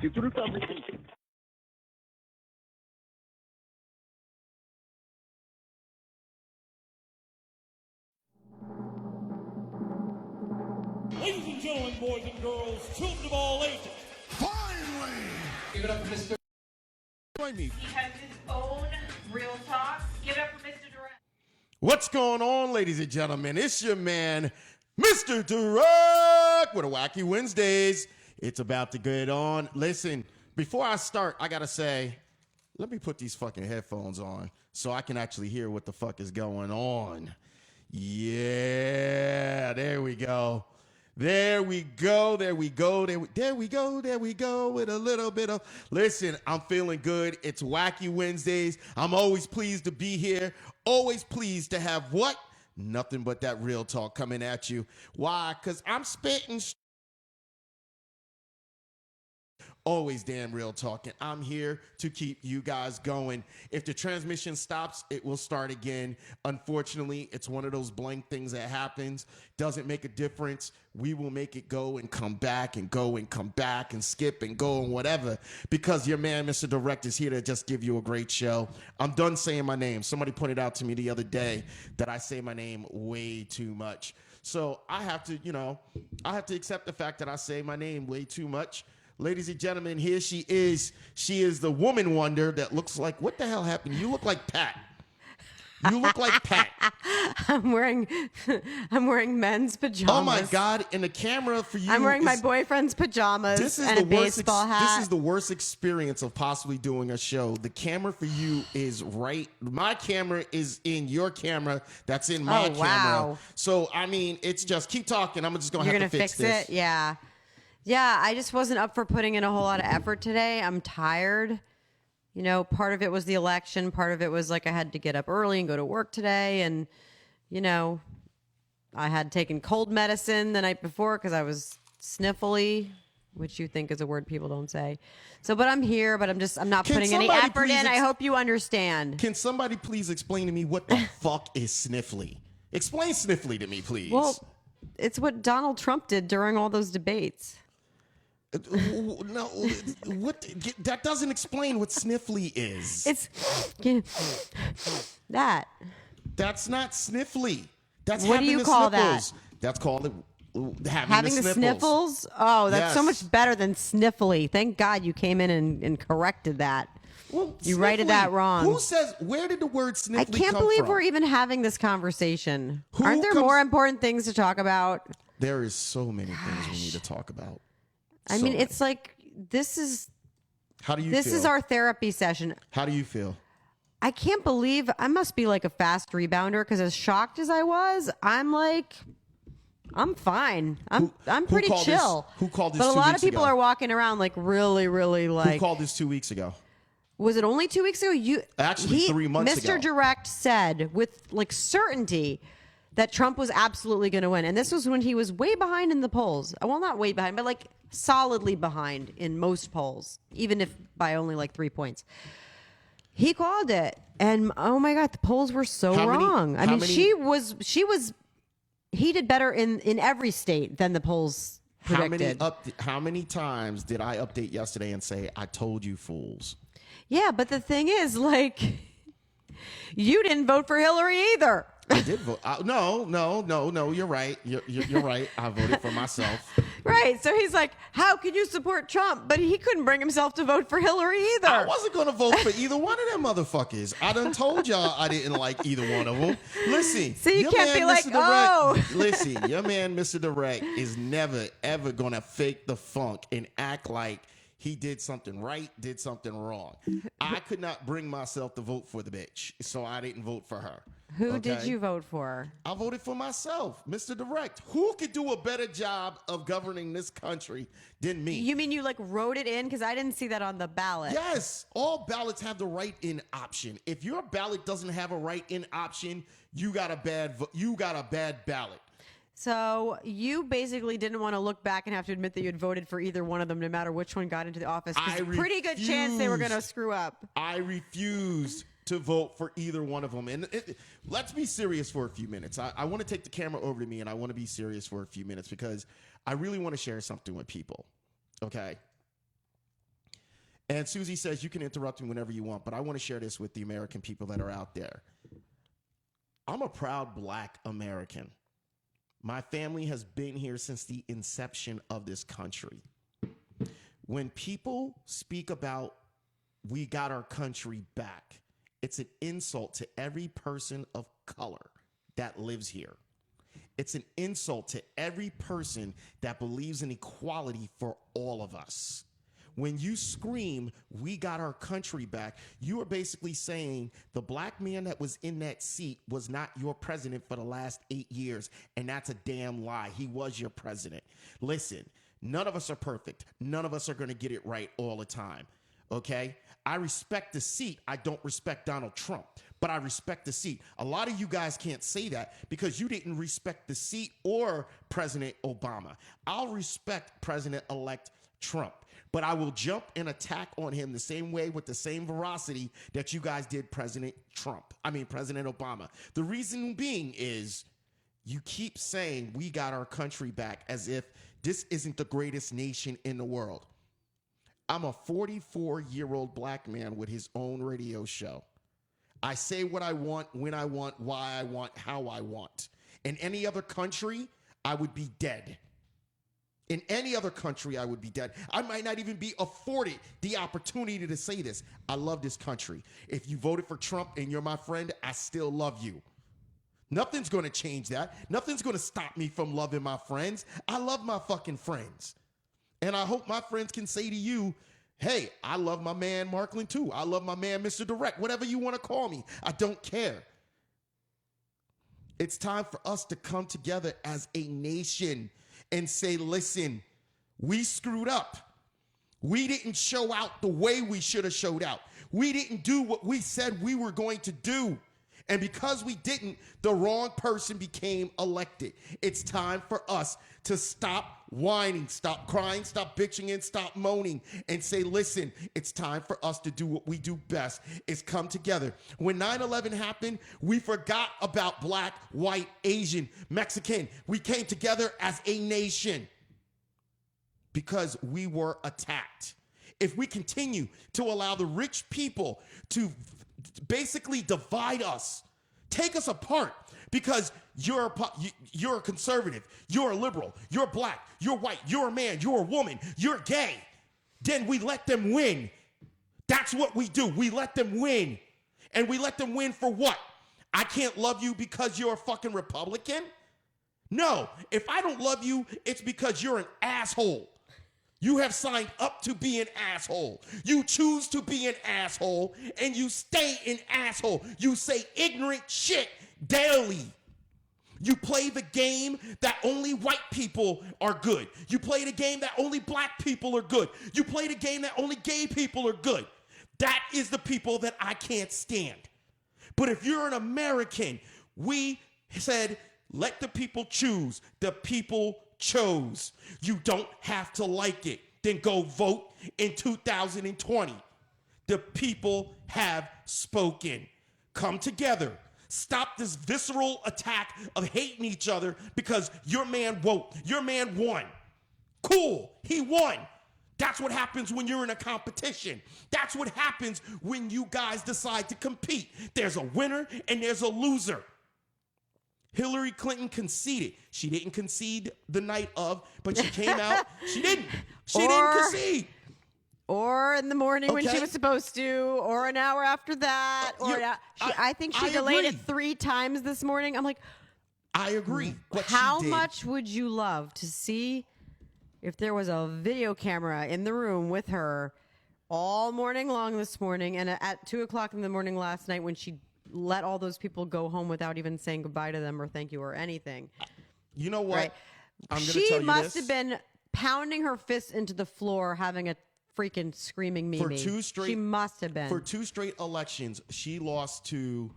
Título establecido. Ladies and gentlemen, boys and girls, children of all ages. Finally! Give it up for Mr. Join me. He has his own real talk. Give it up for Mr. Direct. What's going on, ladies and gentlemen? It's your man, Mr. Direct, with a Whacky Wednesdays. It's about to get on. Listen, before I start, I gotta say, let me put these fucking headphones on so I can actually hear what the fuck is going on. Yeah, there we go. There we go. There we go. There we go. There we go with a little bit of. Listen, I'm feeling good. It's Whacky Wednesdays. I'm always pleased to be here. Always pleased to have what? Nothing but that real talk coming at you. Why? Because I'm spitting. Always damn real talking. I'm here to keep you guys going. If the transmission stops, it will start again. Unfortunately, it's one of those blank things that happens. Doesn't make a difference. We will make it go and come back and go and come back and skip and go and whatever, because your man, Mr. Direct, is here to just give you a great show. I'm done saying my name. Somebody pointed out to me the other day that I say my name way too much. So I have to accept the fact that I say my name way too much. Ladies and gentlemen, here she is. She is the woman wonder that looks like, what the hell happened? You look like Pat. You look like Pat. I'm wearing men's pajamas. Oh my God! And the camera for you. I'm wearing my boyfriend's pajamas and a baseball hat. This is the worst experience of possibly doing a show. The camera for you is right. My camera is in your camera. That's in my camera. Wow. So I mean, it's just keep talking. I'm just gonna You're have to fix it. Yeah. Yeah, I just wasn't up for putting in a whole lot of effort today. I'm tired. You know, part of it was the election. Part of it was like I had to get up early and go to work today. And, you know, I had taken cold medicine the night before because I was sniffly, which you think is a word people don't say. So, but I'm here, but I'm not putting any effort in. I hope you understand. Can somebody please explain to me what the fuck is sniffly? Explain sniffly to me, please. Well, it's what Donald Trump did during all those debates. No, what? That doesn't explain what sniffly is. It's that. That's not sniffly. That's what do you call sniffles. that? That's called having the sniffles. Oh, that's so much better than sniffly. Thank God you came in and corrected that. Well, you righted that wrong. Who says? Where did the word sniffly come from? I can't believe we're even having this conversation. Aren't there more important things to talk about? There is so many things we need to talk about. I mean, it's like this is. How do you? This feel? is our therapy session. How do you feel? I can't believe I must be like a fast rebounder because as shocked as I was, I'm fine. I'm pretty chill. Who called this? But a lot of people ago? are walking around like really like. Who called this 2 weeks ago? Was it only 2 weeks ago? Actually, 3 months ago. Mr. Direct said with like certainty that Trump was absolutely going to win. And this was when he was way behind in the polls. Well, not way behind, but like solidly behind in most polls, even if by only like 3 points. He called it. And oh my God, the polls were so wrong. He did better in every state than the polls predicted. How many times did I update yesterday and say, I told you fools? Yeah, but the thing is, like, you didn't vote for Hillary either. I did vote. No. You're right. You're right. I voted for myself. Right. So he's like, how can you support Trump? But he couldn't bring himself to vote for Hillary either. I wasn't going to vote for either one of them motherfuckers. I done told y'all I didn't like either one of them. Listen. So you can't be like, oh. Listen, your man, Mr. Direct, is never, ever going to fake the funk and act like he did something right, did something wrong. I could not bring myself to vote for the bitch, so I didn't vote for her. Who did you vote for? I voted for myself, Mr. Direct. Who could do a better job of governing this country than me? You mean you like wrote it in? Because I didn't see that on the ballot. Yes. All ballots have the write-in option. If your ballot doesn't have a write-in option, you got a bad ballot. So you basically didn't want to look back and have to admit that you had voted for either one of them, no matter which one got into the office. Pretty good chance they were going to screw up. I refused to vote for either one of them. And let's be serious for a few minutes. I want to take the camera over to me, and I want to be serious for a few minutes because I really want to share something with people. Okay? And Suzie says, you can interrupt me whenever you want, but I want to share this with the American people that are out there. I'm a proud Black American. My family has been here since the inception of this country. When people speak about we got our country back, it's an insult to every person of color that lives here. It's an insult to every person that believes in equality for all of us. When you scream, we got our country back, you are basically saying the Black man that was in that seat was not your president for the last 8 years. And that's a damn lie. He was your president. Listen, none of us are perfect. None of us are going to get it right all the time. Okay? I respect the seat. I don't respect Donald Trump, but I respect the seat. A lot of you guys can't say that because you didn't respect the seat or President Obama. I'll respect President-elect Trump, but I will jump and attack on him the same way with the same veracity that you guys did President Obama. The reason being is you keep saying we got our country back as if this isn't the greatest nation in the world. I'm a 44-year-old Black man with his own radio show. I say what I want, when I want, why I want, how I want. In any other country, I would be dead. In any other country, I would be dead. I might not even be afforded the opportunity to say this. I love this country. If you voted for Trump and you're my friend, I still love you. Nothing's going to change that. Nothing's going to stop me from loving my friends. I love my fucking friends. And I hope my friends can say to you, hey, I love my man Markland too. I love my man MisterDirect, whatever you want to call me. I don't care. It's time for us to come together as a nation and say, listen, we screwed up. We didn't show out the way we should have showed out. We didn't do what we said we were going to do. And because we didn't, the wrong person became elected. It's time for us to stop whining, stop crying, stop bitching, and stop moaning, and say, listen, it's time for us to do what we do best, is come together. When 9/11 happened, we forgot about Black, white, Asian, Mexican. We came together as a nation because we were attacked. If we continue to allow the rich people to basically divide us, take us apart, because you're a conservative, you're a liberal, you're Black, you're white, you're a man, you're a woman, you're gay, then we let them win. That's what we do. We let them win. And we let them win for what? I can't love you because you're a fucking Republican? No. If I don't love you, it's because you're an asshole. You have signed up to be an asshole. You choose to be an asshole, and you stay an asshole. You say ignorant shit daily. You play the game that only white people are good. You play the game that only Black people are good. You play the game that only gay people are good. That is the people that I can't stand. But if you're an American, we said, let the people choose. The people chose. You don't have to like it. Then go vote in 2020. The people have spoken. Come together. Stop this visceral attack of hating each other because your man won. Cool. He won. That's what happens when you're in a competition. That's what happens when you guys decide to compete. There's a winner and there's a loser. Hillary Clinton conceded. She didn't concede the night of, but she came out. She didn't. She didn't concede. Or in the morning when she was supposed to, or an hour after that. I think she delayed it 3 times this morning. I'm like, I agree. But how much would you love to see if there was a video camera in the room with her all morning long this morning, and at 2 o'clock in the morning last night when she let all those people go home without even saying goodbye to them or thank you or anything. You know what? Right? She must have been pounding her fists into the floor, having a freaking screaming Mimi. She must have been. For 2 straight elections, she lost to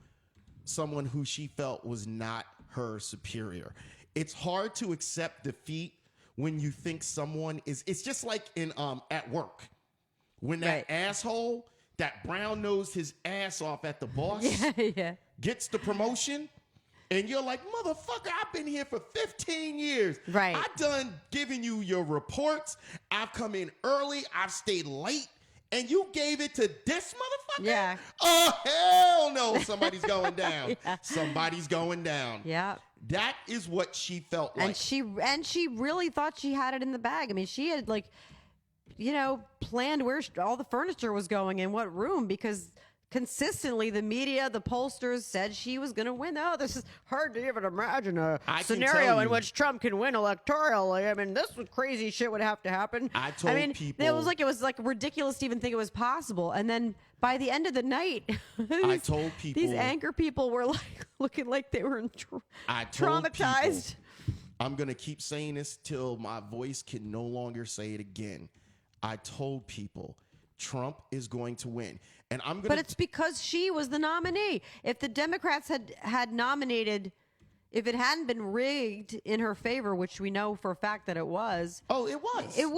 someone who she felt was not her superior. It's hard to accept defeat when you think someone is. It's just like in at work when that asshole, that brown nosed his ass off at the boss, gets the promotion. And you're like, motherfucker, I've been here for 15 years. Right. I've done giving you your reports. I've come in early. I've stayed late. and you gave it to this motherfucker? Yeah. Oh, hell no. Somebody's going down. Yeah. Somebody's going down. Yeah. That is what she felt like. And she really thought she had it in the bag. I mean, she had planned where all the furniture was going in what room, because consistently the media, the pollsters said she was going to win. Oh, this is hard to even imagine a scenario in which Trump can win electorally. I mean, this was crazy shit would have to happen. I told people it was like ridiculous to even think it was possible. And then by the end of the night, I told people, these anchor people were like looking like they were traumatized. I'm going to keep saying this till my voice can no longer say it again. I told people Trump is going to win. And I'm going But it's because she was the nominee. If the Democrats had nominated, if it hadn't been rigged in her favor, which we know for a fact that it was. Oh, it was. It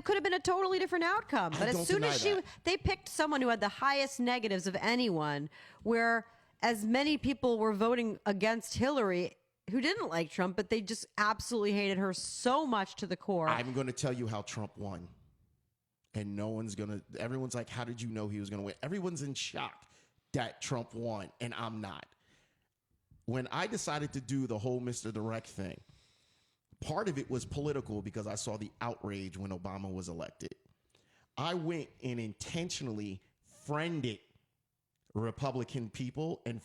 could have been a totally different outcome. But as soon as that. they picked someone who had the highest negatives of anyone, where as many people were voting against Hillary who didn't like Trump, but they just absolutely hated her so much to the core. I'm going to tell you how Trump won. And everyone's like, how did you know he was going to win? Everyone's in shock that Trump won, and I'm not. When I decided to do the whole Mr. Direct thing, part of it was political because I saw the outrage when Obama was elected. I went and intentionally friended Republican people and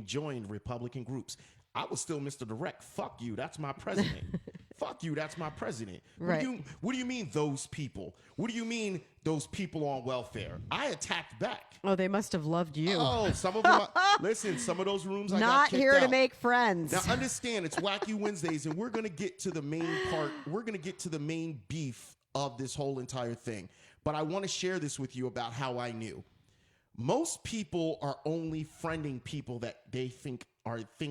joined Republican groups. I was still Mr. Direct. Fuck you. That's my president. Fuck you. That's my president. Right. What do you mean those people? What do you mean those people on welfare? I attacked back. Oh, they must have loved you. Oh, some of them. Listen, some of those rooms I got Not kicked here to out. make friends. Now understand, it's Whacky Wednesdays, and we're going to get to the main part. We're going to get to the main beef of this whole entire thing. But I want to share this with you about how I knew. Most people are only friending people that they think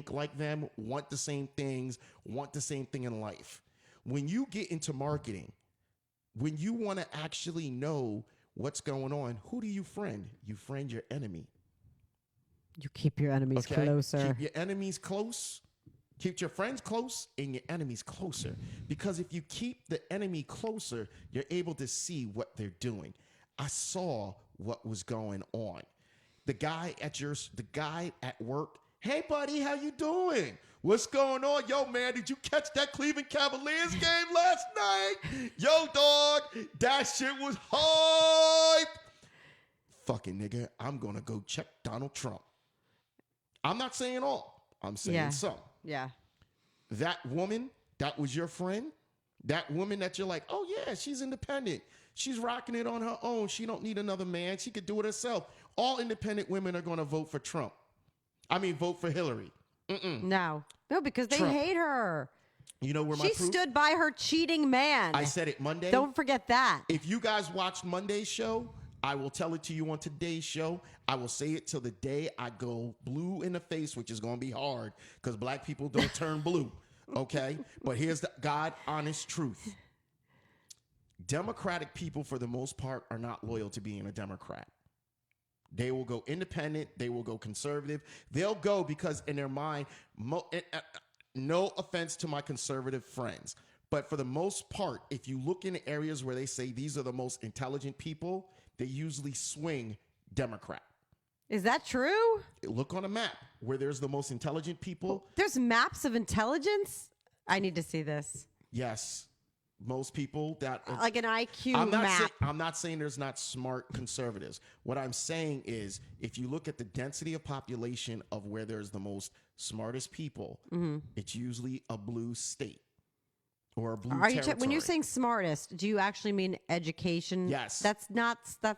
like them, want the same things, want the same thing in life. When you get into marketing, when you want to actually know what's going on, who do you friend? You friend your enemy. You keep your enemies closer. Keep your enemies close. Keep your friends close and your enemies closer. Because if you keep the enemy closer, you're able to see what they're doing. I saw what was going on. The guy at work, hey buddy, how you doing? What's going on? Yo, man, did you catch that Cleveland Cavaliers game last night? Yo, dog, that shit was hype. Fucking nigga, I'm gonna go check Donald Trump. I'm not saying all. I'm saying some. Yeah. That woman, that was your friend. That woman that you're like, oh yeah, she's independent. She's rocking it on her own. She don't need another man. She could do it herself. All independent women are going to vote for Trump. Vote for Hillary. No, because they Trump. hate her. You know where my She proof? stood by her cheating man. I said it Monday. Don't forget that. If you guys watched Monday's show, I will tell it to you on today's show. I will say it till the day I go blue in the face, which is going to be hard because black people don't turn blue. Okay? But here's the God honest truth. Democratic people, for the most part, are not loyal to being a Democrat. They will go independent. They will go conservative. They'll go because in their mind, no offense to my conservative friends, but for the most part, if you look in areas where they say these are the most intelligent people, they usually swing Democrat. Is that true? Look on a map where there's the most intelligent people. There's maps of intelligence? I need to see this. Yes. Most people that like an IQ map. I'm not saying there's not smart conservatives. What I'm saying is if you look at the density of population of where there's the most smartest people, it's usually a blue state or a blue territory. When you're saying smartest, do you actually mean education? Yes. That's No.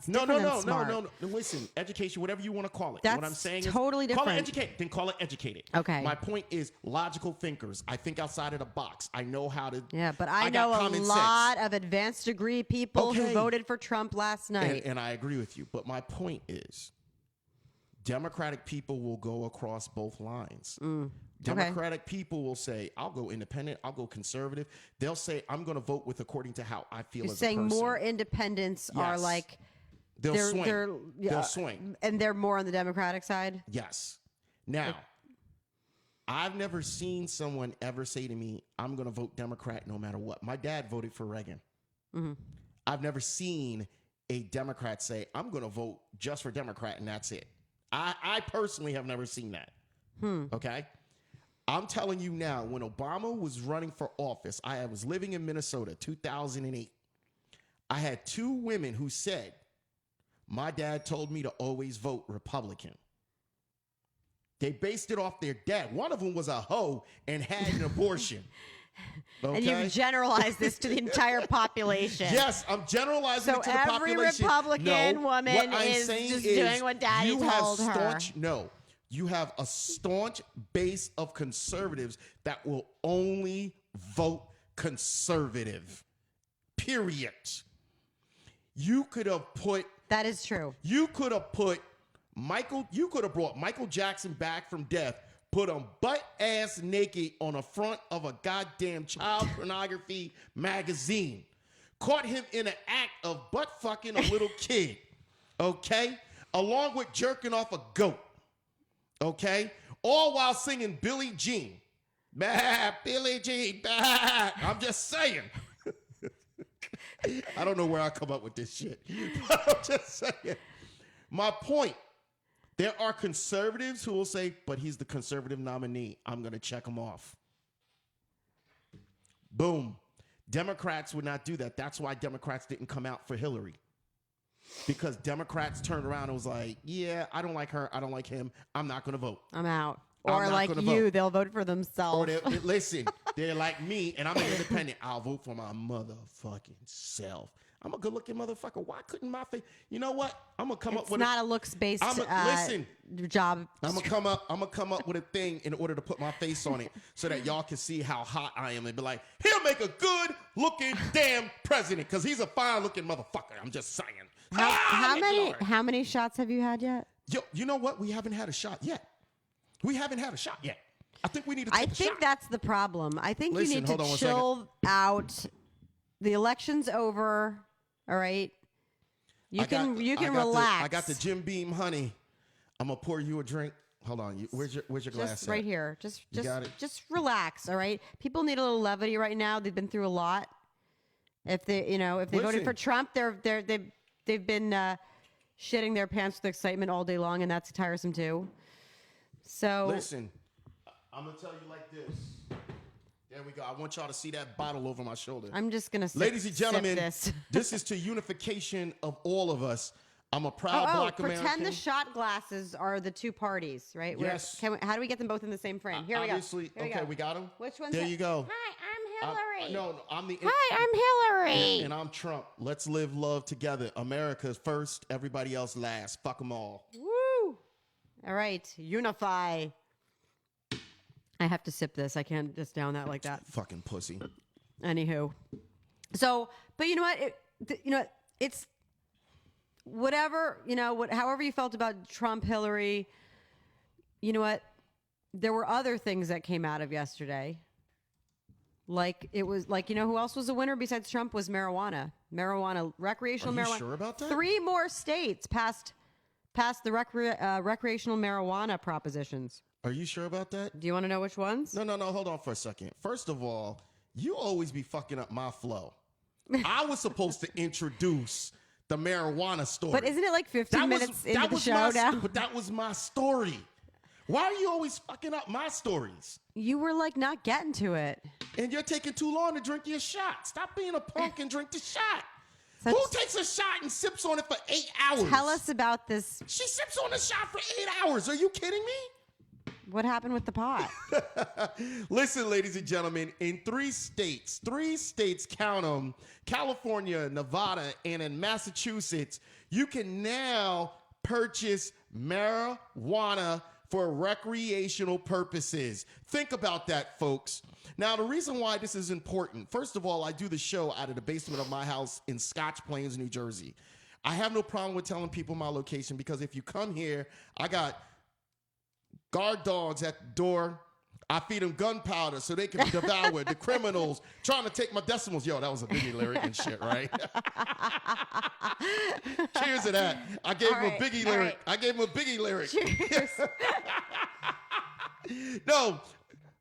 different than smart. No. Listen, education, whatever you want to call it. That's what I'm saying totally is, call it different. educate, then call it educated. Okay. My point is logical thinkers. I think outside of the box. I know how to. Yeah, but I got know a common lot sense. of advanced degree people who voted for Trump last night. And I agree with you. But my point is, Democratic people will go across both lines. Democratic people will say, I'll go independent, I'll go conservative. They'll say, I'm going to vote with according to how I feel You're as a person. saying more independents are like... They'll swing. They'll swing. And they're more on the Democratic side? Yes. Now, I've never seen someone ever say to me, I'm going to vote Democrat no matter what. My dad voted for Reagan. I've never seen a Democrat say, I'm going to vote just for Democrat and that's it. I personally have never seen that. Okay? I'm telling you now, when Obama was running for office, I was living in Minnesota, 2008. I had 2 women who said, my dad told me to always vote Republican. They based it off their dad. One of them was a hoe and had an abortion. Okay? And you've generalized this to the entire population. Yes, I'm generalizing it to the population. So every Republican woman is just doing what daddy told her. No, you have a staunch base of conservatives that will only vote conservative. Period. You could have put... That is true. You could have brought Michael Jackson back from death, put him butt-ass naked on the front of a goddamn child pornography magazine. Caught him in an act of butt-fucking a little kid, okay? Along with jerking off a goat, okay? All while singing Billie Jean. Bah, Billie Jean, bah. I'm just saying. I don't know where I come up with this shit, but I'm just saying. My point, there are conservatives who will say, but he's the conservative nominee. I'm going to check him off. Boom. Democrats would not do that. That's why Democrats didn't come out for Hillary. Because Democrats turned around and was like, yeah, I don't like her. I don't like him. I'm not going to vote. I'm out. Or like you, they'll vote for themselves. Or listen, they're like me, and I'm an independent. I'll vote for my motherfucking self. I'm a good-looking motherfucker. Why couldn't my face? You know what? I'm gonna come up with. It's not a looks-based job. I'm gonna come up with a thing in order to put my face on it, so that y'all can see how hot I am, and be like, he'll make a good-looking damn president, because he's a fine-looking motherfucker. I'm just saying. How many shots have you had yet? Yo, you know what? We haven't had a shot yet. I think we need to take a shot. I think that's the problem. I think you need to hold on chill out. The election's over. All right. You can relax. I got the Jim Beam honey. I'm gonna pour you a drink. Hold on. Where's your glass? Just right here. Just got it? Just relax. All right. People need a little levity right now. They've been through a lot. If they voted for Trump, they've been shitting their pants with excitement all day long, and that's tiresome too. So listen, I'm gonna tell you like this. There we go. I want y'all to see that bottle over my shoulder. I'm just gonna ladies and gentlemen, this is to unification of all of us. I'm a proud Black American. Pretend the shot glasses are the 2 parties, right? Yes. How do we get them both in the same frame? Here we go. We got them. Which one's there? You go. Hi, I'm Hillary. No, I'm the. Hi, I'm Hillary. And I'm Trump. Let's live love together. America's first, everybody else last. Fuck them all. Woo! All right, unify. I have to sip this. I can't just down that like that. Fucking pussy. Anywho, so, but you know what? It's whatever. However you felt about Trump, Hillary. You know what? There were other things that came out of yesterday. Like it was like who else was a winner besides Trump was marijuana. Recreational marijuana. Are you sure about that? 3 more states passed the recreational marijuana propositions. Are you sure about that? Do you want to know which ones? No. Hold on for a second. First of all, you always be fucking up my flow. I was supposed to introduce the marijuana story. But isn't it like 15 minutes into the show now? But that was my story. Why are you always fucking up my stories? You were like not getting to it. And you're taking too long to drink your shot. Stop being a punk and drink the shot. Who takes a shot and sips on it for 8 hours? Tell us about this. She sips on the shot for 8 hours. Are you kidding me? What happened with the pot? Listen, ladies and gentlemen, in 3 states, count them, California, Nevada, and in Massachusetts, you can now purchase marijuana for recreational purposes. Think about that, folks. Now, the reason why this is important, first of all, I do the show out of the basement of my house in Scotch Plains, New Jersey. I have no problem with telling people my location because if you come here, I got guard dogs at the door. I feed them gunpowder so they can devour the criminals trying to take my decimals. Yo, that was a Biggie lyric and shit, right? Cheers to that. I gave him a Biggie lyric. I gave him a Biggie lyric. Cheers. No.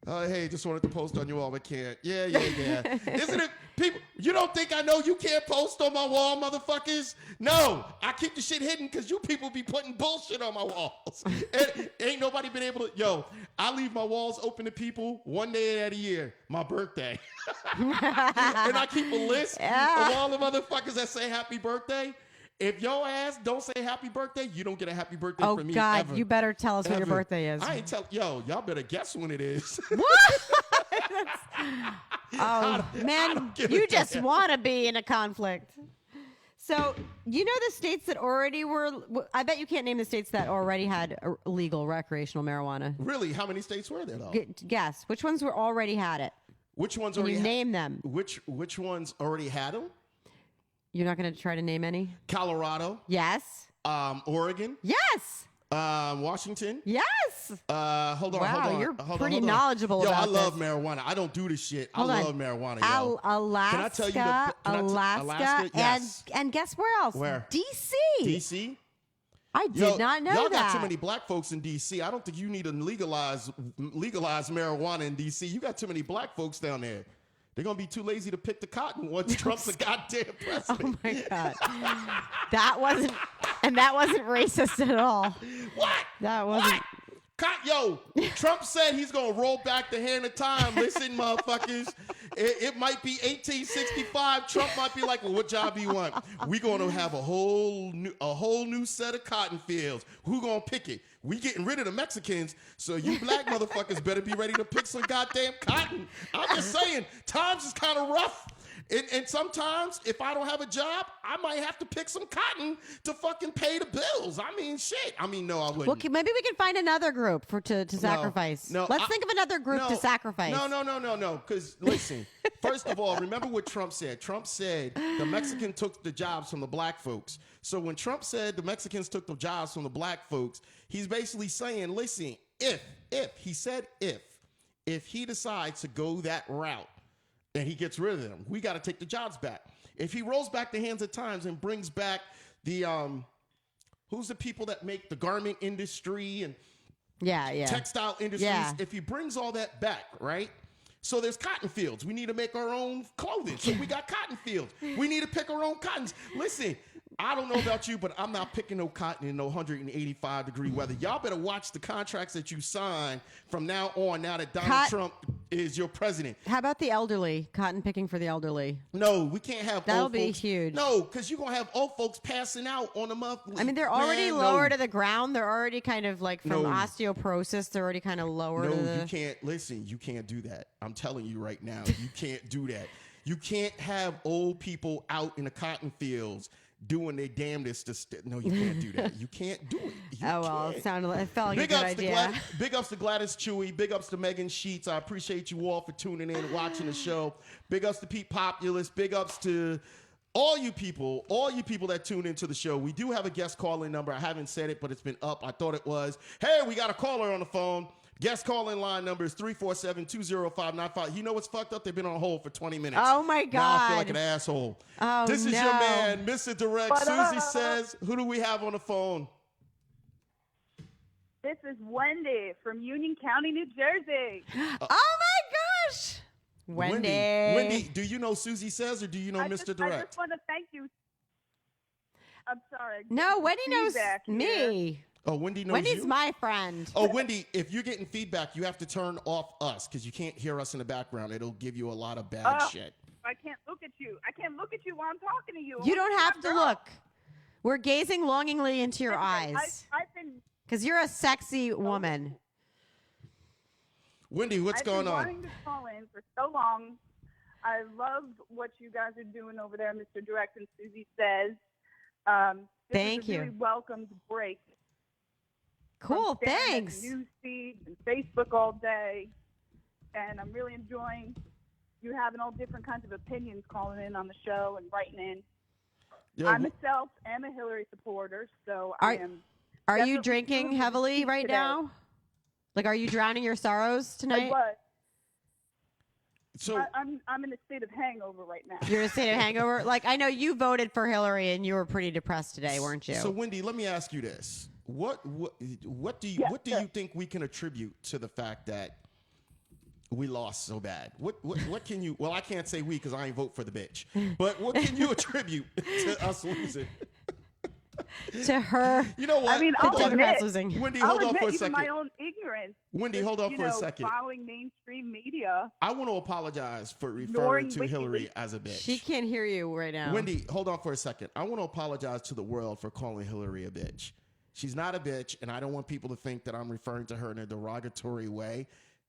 Hey, just wanted to post on you all, but can't. Yeah. People, you don't think I know you can't post on my wall, motherfuckers? No, I keep the shit hidden because you people be putting bullshit on my walls. And ain't nobody been able to. Yo, I leave my walls open to people one day at a year, my birthday. And I keep a list of all the motherfuckers that say happy birthday. If your ass don't say happy birthday, you don't get a happy birthday from me. Oh God, ever. you better tell us when your Ever. birthday is. I ain't tell. Yo, y'all better guess when it is. Oh man, give you a just damn. want to be in a conflict. So you know the states that already were. I bet you can't name the states that already had legal recreational marijuana. Really? How many states were there though? Guess which ones were already had it. Which ones Can already you name them? Which ones already had them? You're not going to try to name any? Colorado, Yes. Oregon, Yes. Washington. Yes. Hold on. Wow, hold on. you're hold on, pretty hold on. knowledgeable Yo, about I love this. marijuana. I don't do this shit. Hold I on. love marijuana, yo. Alaska. Can I tell you Alaska. Yes. And guess where else? Where? D.C. DC? I did not know y'all that. got too many black folks in DC. I don't think you need to legalize marijuana in DC. You got too many black folks down there. They're gonna be too lazy to pick the cotton once Trump's a goddamn president. Oh my God. that wasn't racist at all. What? That wasn't. Yo, Trump said he's gonna roll back the hand of time. Listen, motherfuckers, it might be 1865. Trump might be like, "Well, what job do you want? We gonna have a whole new set of cotton fields. Who gonna pick it? We getting rid of the Mexicans, so you black motherfuckers better be ready to pick some goddamn cotton." I'm just saying, times is kind of rough. And sometimes, if I don't have a job, I might have to pick some cotton to fucking pay the bills. I mean, shit. I mean, no, I wouldn't. Well, maybe we can find another group to sacrifice. No, Let's think of another group to sacrifice. No. Because listen, first of all, remember what Trump said. Trump said the Mexican took the jobs from the black folks. So when Trump said the Mexicans took the jobs from the black folks, he's basically saying, listen, if he decides to go that route, and he gets rid of them, we got to take the jobs back. If he rolls back the hands of times and brings back the who's the people that make the garment industry and textile industries, if he brings all that back, right? So there's cotton fields. We need to make our own clothing. So we got cotton fields. We need to pick our own cottons. Listen, I don't know about you, but I'm not picking no cotton in no 185-degree weather. Y'all better watch the contracts that you sign from now on, now that Donald Trump is your president. How about the elderly? Cotton picking for the elderly. No, we can't have That'll old be folks. huge. No, because you're going to have old folks passing out on the month. I mean, they're already lower to the ground. They're already kind of like from osteoporosis. They're already kind of lower to the... you can't. Listen, you can't do that. I'm telling you right now, you can't do that. You can't have old people out in the cotton fields doing their damnedest to no, you can't do that. You can't do it. You it felt like big a good ups idea. Big ups to Gladys Chewy. Big ups to Megan Sheets. I appreciate you all for tuning in and watching the show. Big ups to Pete Populous. Big ups to all you people that tune into the show. We do have a guest calling number. I haven't said it, but it's been up. I thought it was. Hey, we got a caller on the phone. Guest calling line number is 347-205-95. You know what's fucked up? They've been on hold for 20 minutes. Oh, my God. Now I feel like an asshole. Oh, this is no. your man, Mr. Direct. Suzie says, who do we have on the phone? This is Wendy from Union County, New Jersey. Oh, my gosh. Wendy, do you know Suzie Says or do you know Mr. Direct? I just want to thank you. I'm sorry. No, Wendy knows Feedback here. me. Oh, Wendy knows Wendy's you? my friend. Oh, Wendy, if you're getting feedback, you have to turn off us because you can't hear us in the background. It'll give you a lot of bad shit. I can't look at you. I can't look at you while I'm talking to you. You don't have to look. We're gazing longingly into your eyes I've been because you're a sexy woman. Wendy, what's going on? I've been wanting to call in for so long. I love what you guys are doing over there, Mr. Direct and Suzie Says. Thank you. Really welcomed break. Cool, I'm staring at thanks. News feeds and Facebook all day, and I'm really enjoying you having all different kinds of opinions calling in on the show and writing in. Yo, I myself am a Hillary supporter, so Are I am. you definitely drinking moved heavily today. right now? Like, are you drowning your sorrows tonight? But so I'm in a state of hangover right now. You're in a state of hangover? Like, I know you voted for Hillary and you were pretty depressed today, weren't you? So Wendy, let me ask you this. What do you think we can attribute to the fact that we lost so bad. What can you? Well, I can't say we because I ain't vote for the bitch. But what can you attribute to us losing? To her. You know what? I mean, The I'll Democrats admit, losing. Wendy, I'll hold on admit for a even second. my own ignorance. Wendy, hold on for a second. Following mainstream media. I want to apologize for referring Ignoring to WikiLeaks. Hillary as a bitch. She can't hear you right now. Wendy, hold on for a second. I want to apologize to the world for calling Hillary a bitch. She's not a bitch, and I don't want people to think that I'm referring to her in a derogatory way.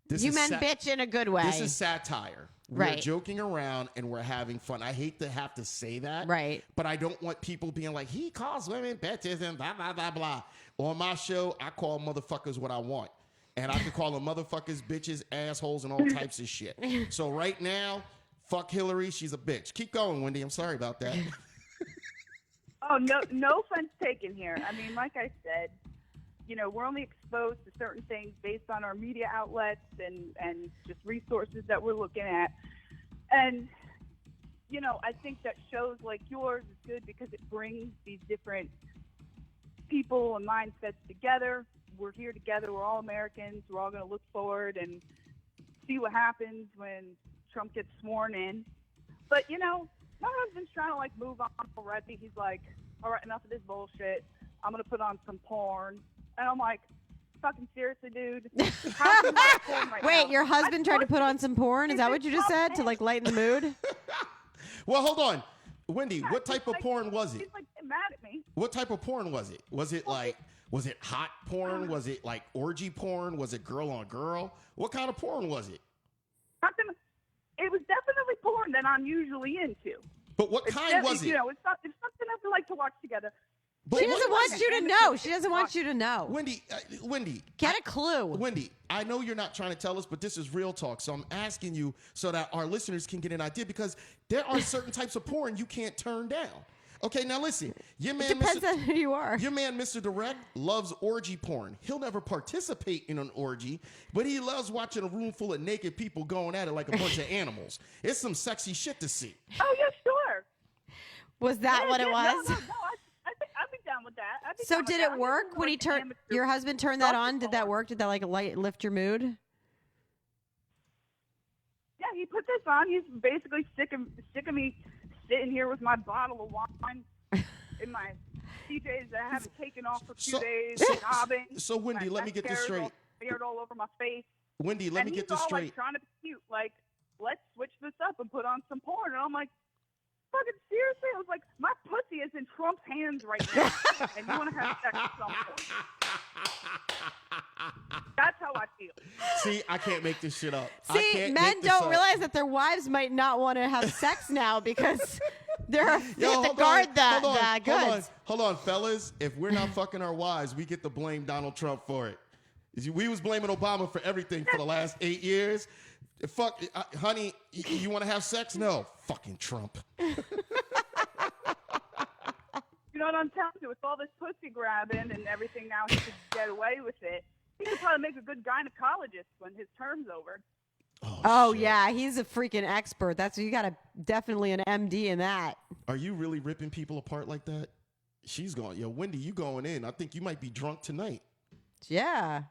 You meant bitch in a good way. This is satire. We're Right. joking around and we're having fun. I hate to have to say that. Right. But I don't want people being like, he calls women bitches and blah, blah, blah, blah. On my show, I call motherfuckers what I want. And I can call them motherfuckers, bitches, assholes, and all types of shit. So right now, fuck Hillary. She's a bitch. Keep going, Wendy. I'm sorry about that. Oh, no offense taken here. I mean, like I said, we're only exposed to certain things based on our media outlets and just resources that we're looking at. And, I think that shows like yours is good because it brings these different people and mindsets together. We're here together. We're all Americans. We're all going to look forward and see what happens when Trump gets sworn in. But, my husband's trying to, move on already. He's like, all right, enough of this bullshit. I'm going to put on some porn. And I'm like, fucking seriously, dude? How can you watch porn right Wait, now? your husband tried to put on some porn? Is that what you just said? To, lighten the mood? Well, hold on. Wendy, what type of porn was it? He's, mad at me. What type of porn was it? Was it hot porn? Was it, orgy porn? Was it girl on girl? What kind of porn was it? It was definitely porn that I'm usually into. But what kind was it? It's something that we like to watch together. But She doesn't want you to know. She doesn't want you to know. Wendy. Get a clue. Wendy, I know you're not trying to tell us, but this is real talk. So I'm asking you so that our listeners can get an idea because there are certain types of porn you can't turn down. Okay, now listen. Your man, Depends on who you are. Your man, Mr. Direct, loves orgy porn. He'll never participate in an orgy, but he loves watching a room full of naked people going at it like a bunch of animals. It's some sexy shit to see. Oh, yeah, sure. Was that what it was? No, I'd be down with that. So did it work when he turned? Your husband turned that on. Did that work? Did that lift your mood? Yeah, he put this on. He's basically sick of me sitting here with my bottle of wine in my PJs that I haven't taken off for 2 days, sobbing. So Wendy, let me get this straight. Beard all over my face. Wendy, let me get this straight. He's all trying to be cute, let's switch this up and put on some porn. And I'm like, fucking seriously? I was like, my pussy is in Trump's hands right now, and you want to have sex at some point. That's how I feel. See, I can't make this shit up. See, men don't realize that their wives might not want to have sex now because they're afraid to guard that goods. Hold on, fellas. If we're not fucking our wives, we get to blame Donald Trump for it. We was blaming Obama for everything for the last 8 years. Fuck, honey, you want to have sex? No. Fucking Trump. You know what I'm telling you? With all this pussy grabbing and everything now, he could get away with it. He could probably make a good gynecologist when his term's over. Oh yeah, he's a freaking expert. You got definitely an MD in that. Are you really ripping people apart like that? She's going, yo, Wendy, you going in. I think you might be drunk tonight. Yeah.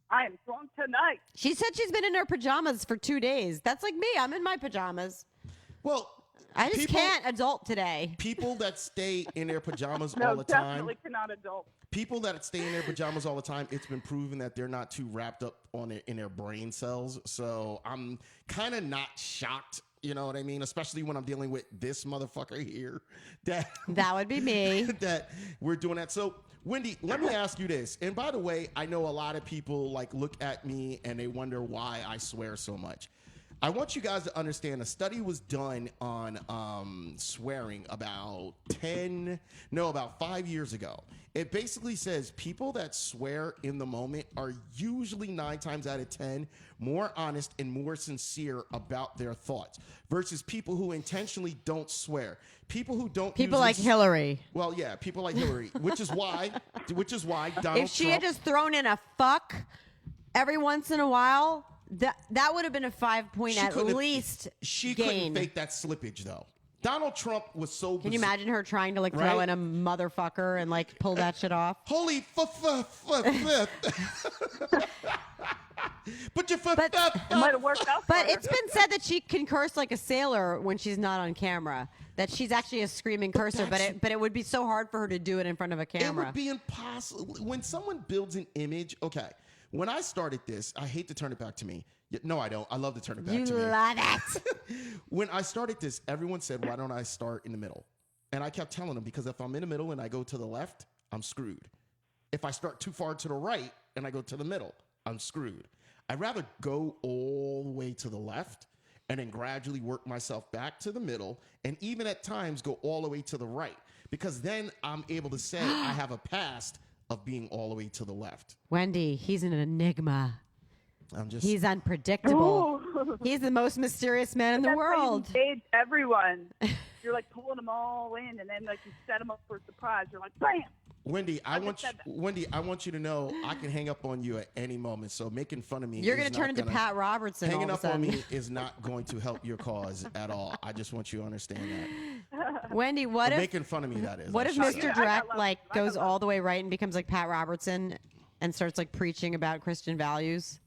I am drunk tonight. She said she's been in her pajamas for 2 days. That's like me. I'm in my pajamas. Well, I just can't adult today. People that stay in their pajamas No, all the time. definitely cannot adult. People that stay in their pajamas all the time, it's been proven that they're not too wrapped up in their brain cells. So I'm kind of not shocked, you know what I mean? Especially when I'm dealing with this motherfucker here. That would be me. That we're doing that. So, Wendy, let me ask you this. And by the way, I know a lot of people look at me and they wonder why I swear so much. I want you guys to understand a study was done on swearing about 5 years ago. It basically says people that swear in the moment are usually 9 times out of 10 more honest and more sincere about their thoughts versus people who intentionally don't swear. People who don't. People like Hillary. Well, yeah, people like Hillary, which is why Donald If she Trump, had just thrown in a fuck every once in a while, that would have been a 5 point at least She gain. couldn't fake that slippage though. Donald Trump was so. Can you imagine her trying to like throw in a motherfucker and like pull that shit off? Holy Put your foot But- up. It might have worked out. But for her. it's been said that she can curse like a sailor when she's not on camera. That she's actually a screaming cursor, but it would be so hard for her to do it in front of a It camera. would be impossible. When someone builds an image, okay. When I started this, I hate to turn it back to me. No, I don't. I love to turn it back You to me. love it. When I started this, everyone said, why don't I start in the middle? And I kept telling them, because if I'm in the middle and I go to the left, I'm screwed. If I start too far to the right and I go to the middle, I'm screwed. I'd rather go all the way to the left and then gradually work myself back to the middle, and even at times go all the way to the right, because then I'm able to say I have a past of being all the way to the left. Wendy, he's an enigma. He's unpredictable. Ooh. He's the most mysterious man in the That's how you world. engage everyone. You're like pulling them all in, and then like you set them up for a surprise. You're like, bam. Wendy, I just want said that. Wendy, I want you to know I can hang up on you at any moment. So making fun of me, You're going going to turn into Pat Robertson all Hanging of a up on sudden. me is not going to help your cause at all. I just want you to understand that. Wendy, what But if making fun of me, that is. what I if should say. Mr. I Direct love like him. I goes love all the way right and becomes like Pat Robertson and starts like preaching about Christian values?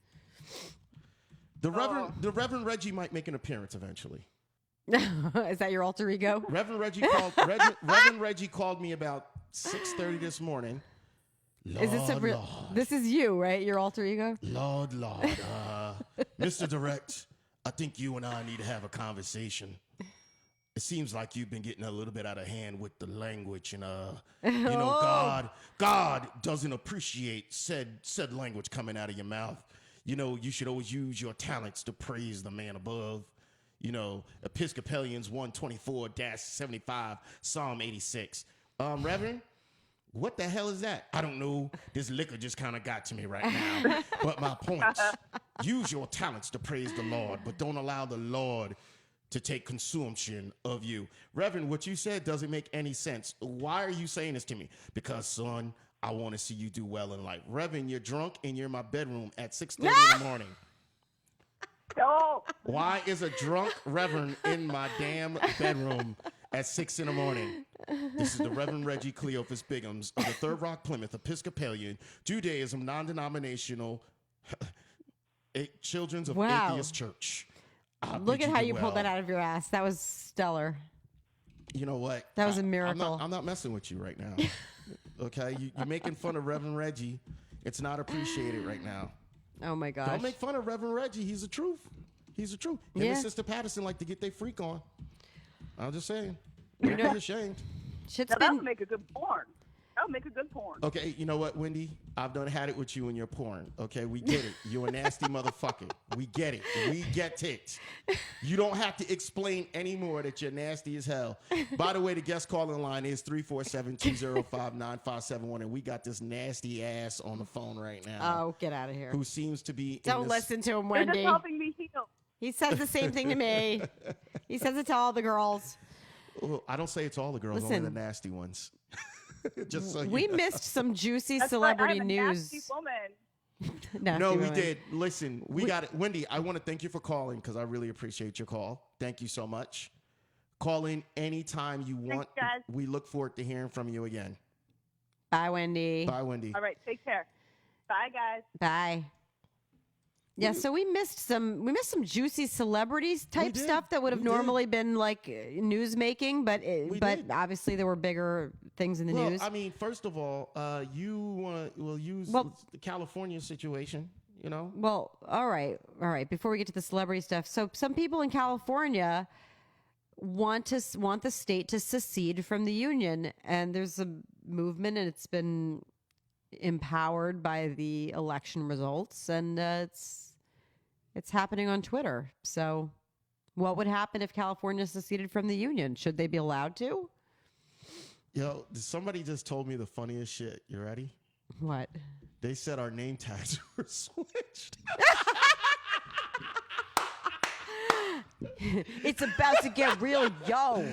The Reverend Reggie might make an appearance eventually. Is that your alter ego? Reverend Reggie called me about 6:30 this morning. Is this a real? This is you, right? Your alter ego? Lord, Mr. Direct, I think you and I need to have a conversation. It seems like you've been getting a little bit out of hand with the language, and you know, God doesn't appreciate said language coming out of your mouth. You know, you should always use your talents to praise the man above. You know, Episcopalians 124-75, Psalm 86. Reverend, what the hell is that? I don't know. This liquor just kind of got to me right now. But my point, use your talents to praise the Lord, but don't allow the Lord to take consumption of you. Reverend, what you said doesn't make any sense. Why are you saying this to me? Because, son, I want to see you do well in life. Reverend, you're drunk and you're in my bedroom at 6:30 in the morning. No. Why is a drunk reverend in my damn bedroom at 6 in the morning? This is the Reverend Reggie Cleophas Biggums of the Third Rock Plymouth Episcopalian Judaism non-denominational Children's of Wow. Atheist Church. I Look bid at how do you pulled well. that out of your ass. That was stellar. You know what? That was a miracle. I'm not messing with you right now. Okay? You're making fun of Reverend Reggie. It's not appreciated right now. Oh my gosh. Don't make fun of Reverend Reggie. He's the truth. He's the truth. Him Yeah. and Sister Patterson like to get their freak on. I'm just saying. Don't be ashamed. Shit's Now, that been would make a good porn. That would make a good porn. Okay, you know what, Wendy? I've done had it with you and your porn. Okay, we get it. You're a nasty motherfucker. We get it. We get it. You don't have to explain anymore that you're nasty as hell. By the way, the guest calling line is 347-205-9571, and we got this nasty ass on the phone right now. Oh, get out of here. Who seems to be Don't listen to him, They're just Wendy. helping me heal. He says the same thing to me. He says it to all the girls. Well, I don't say it's all the girls, Listen. only the nasty ones. Just so We you know. missed some juicy That's celebrity right. I'm a news. nasty woman. Nasty No, we women. did. Listen, we got it. Wendy, I want to thank you for calling because I really appreciate your call. Thank you so much. Call in anytime you want. guys. We look forward to hearing from you again. Bye, Wendy. Bye, Wendy. All right, take care. Bye, guys. Bye. Yeah, so we missed some juicy celebrities type did. stuff that would have We did. normally been like news making, but We but did. obviously there were bigger things in the Well, news. I mean, first of all, you want to use Well- the California situation, you know? Well, all right. Before we get to the celebrity stuff, so some people in California want the state to secede from the union, and there's a movement, and it's been empowered by the election results, and it's happening on Twitter. So, what would happen if California seceded from the union? Should they be allowed to? Yo, somebody just told me the funniest shit. You ready? What? They said our name tags were switched. It's about to get real, yo.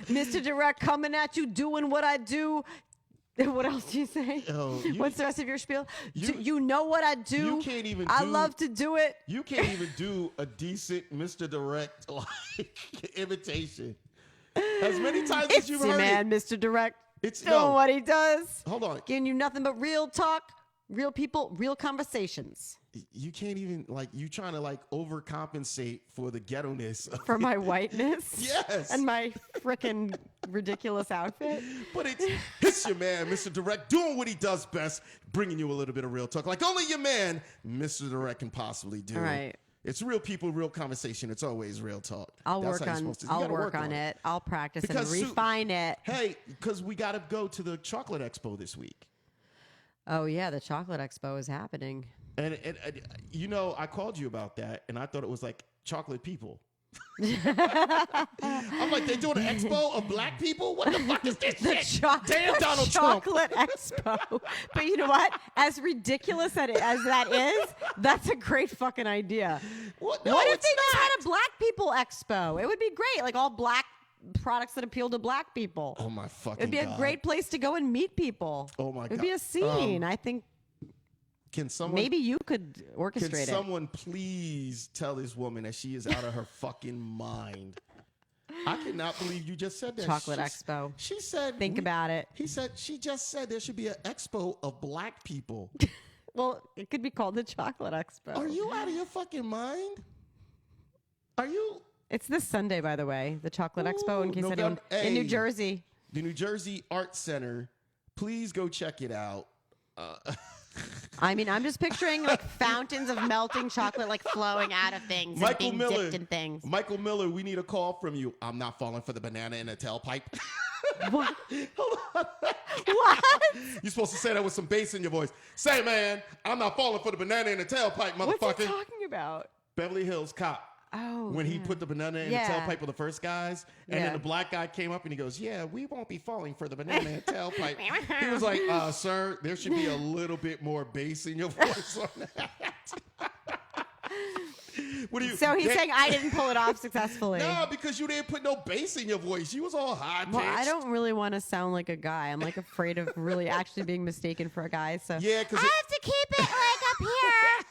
Mr. Direct coming at you, doing what I do. What else do you say? Oh, What's the rest of your spiel? you- You know what I do? You can't even. I love to do it. You can't even do a decent Mr. Direct like imitation. As many times as It's you've your heard man, it, Mr. Direct. it's Doing no. what he does. Hold on. Giving you nothing but real talk, real people, real conversations. You can't even like you trying to like overcompensate for the ghetto-ness of For my whiteness. Yes. And my freaking ridiculous outfit. But it's your man, Mr. Direct, doing what he does best, bringing you a little bit of real talk, like only your man, Mr. Direct, can possibly do. All right. It's real people, real conversation. It's always real talk. I'll That's work how you're on supposed to- you I'll gotta work on it. I'll practice Because and refine it. Hey, because we got to go to the Chocolate Expo this week. Oh yeah, the chocolate expo is happening. And you know, I called you about that, and I thought it was like chocolate people. I'm like, they doing an expo of black people? What the fuck is this shit? Damn the Donald Trump. chocolate expo. But you know what? As ridiculous as that is, that's a great fucking idea. What? No, What if it's they just not. had a black people expo? It would be great. Like all black products that appeal to black people. Oh my fucking It'd be God. a great place to go and meet people. Oh my It'd be God. a scene. I think Can someone maybe you could Can orchestrate it. someone please tell this woman that she is out of her fucking mind? I cannot believe you just said that. Chocolate expo. She said. Think about it. He said she just said there should be an expo of black people. Well, it could be called the chocolate expo. Are you out of your fucking mind? Are you? It's this Sunday, by the way, the chocolate expo. In case anyone November- in New Hey. Jersey. The New Jersey Art Center. Please go check it out. I mean, I'm just picturing like fountains of melting chocolate like flowing out of things Michael and being Miller. dipped in things. Michael Miller, we need a call from you. I'm not falling for the banana in a tailpipe. What? Hold on. What? You're supposed to say that with some bass in your voice. Say, man, I'm not falling for the banana in the tailpipe, What's motherfucker. he talking about? Beverly Hills Cop. Oh, When he yeah. put the banana in Yeah. the tailpipe of the first guys, and Yeah. then the black guy came up and he goes, "Yeah, we won't be falling for the banana in the tailpipe." He was like, "Sir, there should be a little bit more bass in your voice on that." What do you? So he's they- saying I didn't pull it off successfully. No, because you didn't put no bass in your voice. You was all high pitched. Well, I don't really want to sound like a guy. I'm like afraid of really actually being mistaken for a guy. So Yeah, 'cause I it- have to keep it like up here.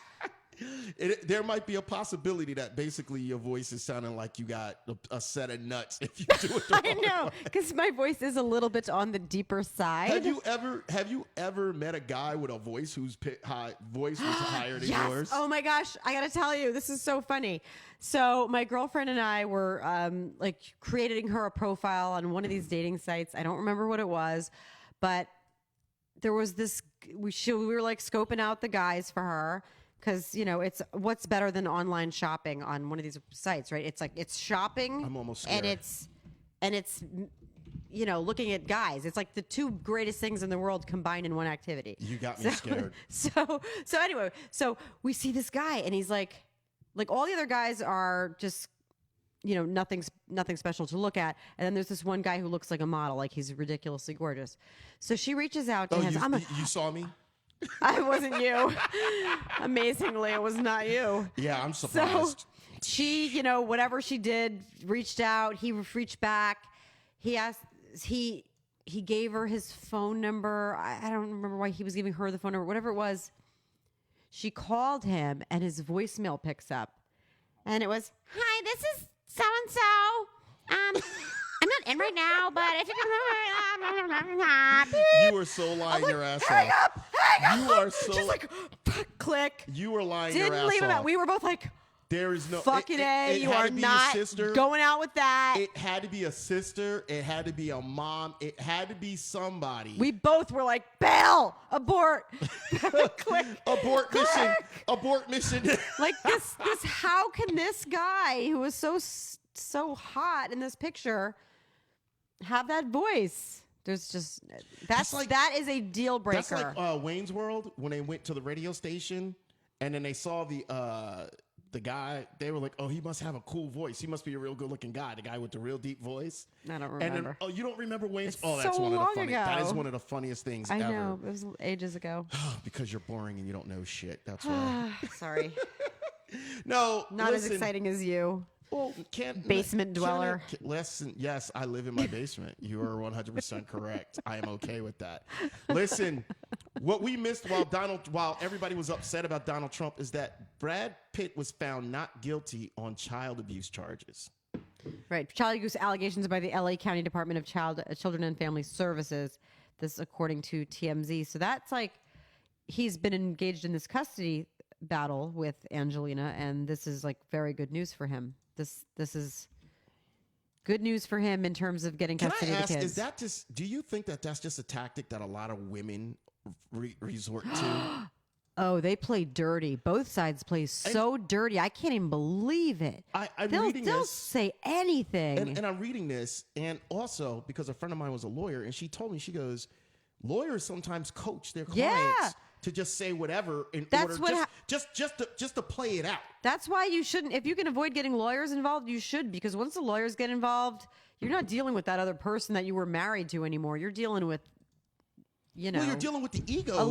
There might be a possibility that basically your voice is sounding like you got a set of nuts if you do it the I wrong know, way. because my voice is a little bit on the deeper side. Have you ever met a guy with a voice whose voice was higher than Yes. yours? Oh my gosh, I gotta tell you, this is so funny. So my girlfriend and I were like creating her a profile on one of these dating sites. I don't remember what it was, but there was this. We were like scoping out the guys for her. Because, you know, it's what's better than online shopping on one of these sites, right? It's like it's shopping. I'm almost scared. And it's, you know, looking at guys. It's like the two greatest things in the world combined in one activity. You got me scared. So anyway, so we see this guy and he's like all the other guys are just, you know, nothing special to look at. And then there's this one guy who looks like a model, like he's ridiculously gorgeous. So she reaches out to Oh, him. you saw me? I wasn't you. Amazingly, it was not you. Yeah, I'm So surprised. she, you know, whatever she did, reached out. He reached back. He asked. He gave her his phone number. I don't remember why he was giving her the phone number. Whatever it was. She called him, and his voicemail picks up, and it was, "Hi, this is so and so. I'm not in right now, but if you can." You were so lying like, your ass hang off. up, hang You up. are so- She's like, click. You were lying your Didn't ass leave him off. out. We were both like, There is no fucking A, it you had are to be not your sister. going out with that. It had to be a sister. It had to be a mom. It had to be somebody. We both were like, bail, abort, click. Abort mission. Click. Abort mission. Like this, how can this guy who was so hot in this picture have that voice? There's just, that is a deal breaker. That's like Wayne's World when they went to the radio station and then they saw the guy. They were like, "Oh, he must have a cool voice. He must be a real good-looking guy." The guy with the real deep voice. I don't And then, remember. oh, you don't remember Wayne's? It's Oh, that's so one of the long funny. That is ago. one of the funniest things I ever. know, it was ages ago. Because you're boring and you don't know shit. That's why. Sorry. No, Not as listen. exciting as you. Well, basement dweller. Listen, yes, I live in my basement. You are 100% correct. I am okay with that. Listen, what we missed while everybody was upset about Donald Trump is that Brad Pitt was found not guilty on child abuse charges. Right. Child abuse allegations by the LA County Department of Children and Family Services. This according to TMZ. So that's like he's been engaged in this custody battle with Angelina, and this is like very good news for him. This is good news for him in terms of getting custody of the kids. Is that just? Do you think that that's just a tactic that a lot of women resort to? Oh, they play dirty. Both sides play so dirty. I can't even believe it. They'll say anything. And I'm reading this, and also because a friend of mine was a lawyer, and she told me, she goes, lawyers sometimes coach their clients to just say whatever in order just to play it out. That's why you shouldn't. If you can avoid getting lawyers involved, you should, because once the lawyers get involved, you're not dealing with that other person that you were married to anymore. You're dealing with, you know, you're dealing with the egos. A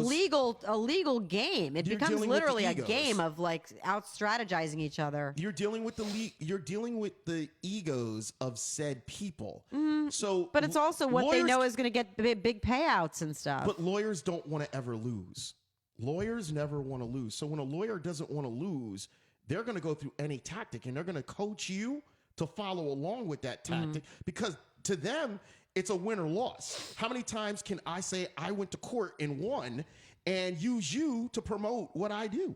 legal game. It becomes literally a game of like out strategizing each other. You're dealing with the egos of said people. So, but it's also what they know is going to get big payouts and stuff. But lawyers don't want to ever lose. Lawyers never want to lose. So when a lawyer doesn't want to lose, they're going to go through any tactic, and they're going to coach you to follow along with that tactic because to them, it's a win or loss. How many times can I say I went to court and won and use you to promote what I do?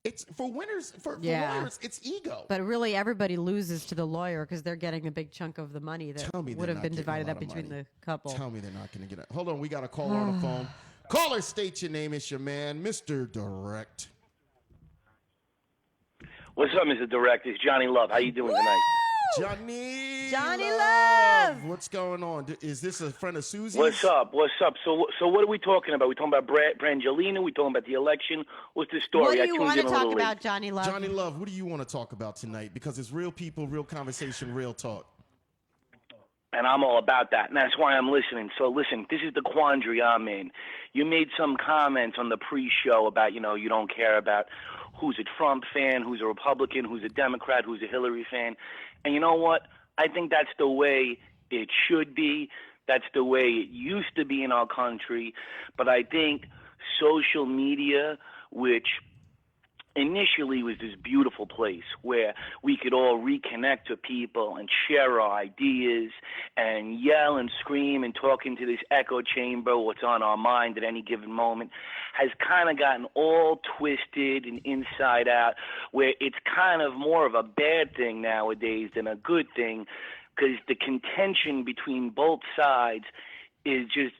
It's for winners, for lawyers, it's ego. But really, everybody loses to the lawyer because they're getting a big chunk of the money that would have been divided up between the couple. Tell me they're not going to get it. Hold on, we got a caller on the phone. Caller, state your name. It's your man, Mr. Direct. What's up, Mr. Direct? It's Johnny Love. How you doing tonight? Johnny Love. What's going on? Is this a friend of Suzie? What's up? So what are we talking about? We talking about Brangelina? We talking about the election? What's the story? What do you want to talk about, Johnny Love? Johnny Love, what do you want to talk about tonight? Because it's real people, real conversation, real talk. And I'm all about that, and that's why I'm listening. So listen, this is the quandary I'm in. You made some comments on the pre-show about, you don't care about who's a Trump fan, who's a Republican, who's a Democrat, who's a Hillary fan. And you know what? I think that's the way it should be. That's the way it used to be in our country. But I think social media, which initially was this beautiful place where we could all reconnect to people and share our ideas and yell and scream and talk into this echo chamber, what's on our mind at any given moment, has kind of gotten all twisted and inside out, where it's kind of more of a bad thing nowadays than a good thing, because the contention between both sides is just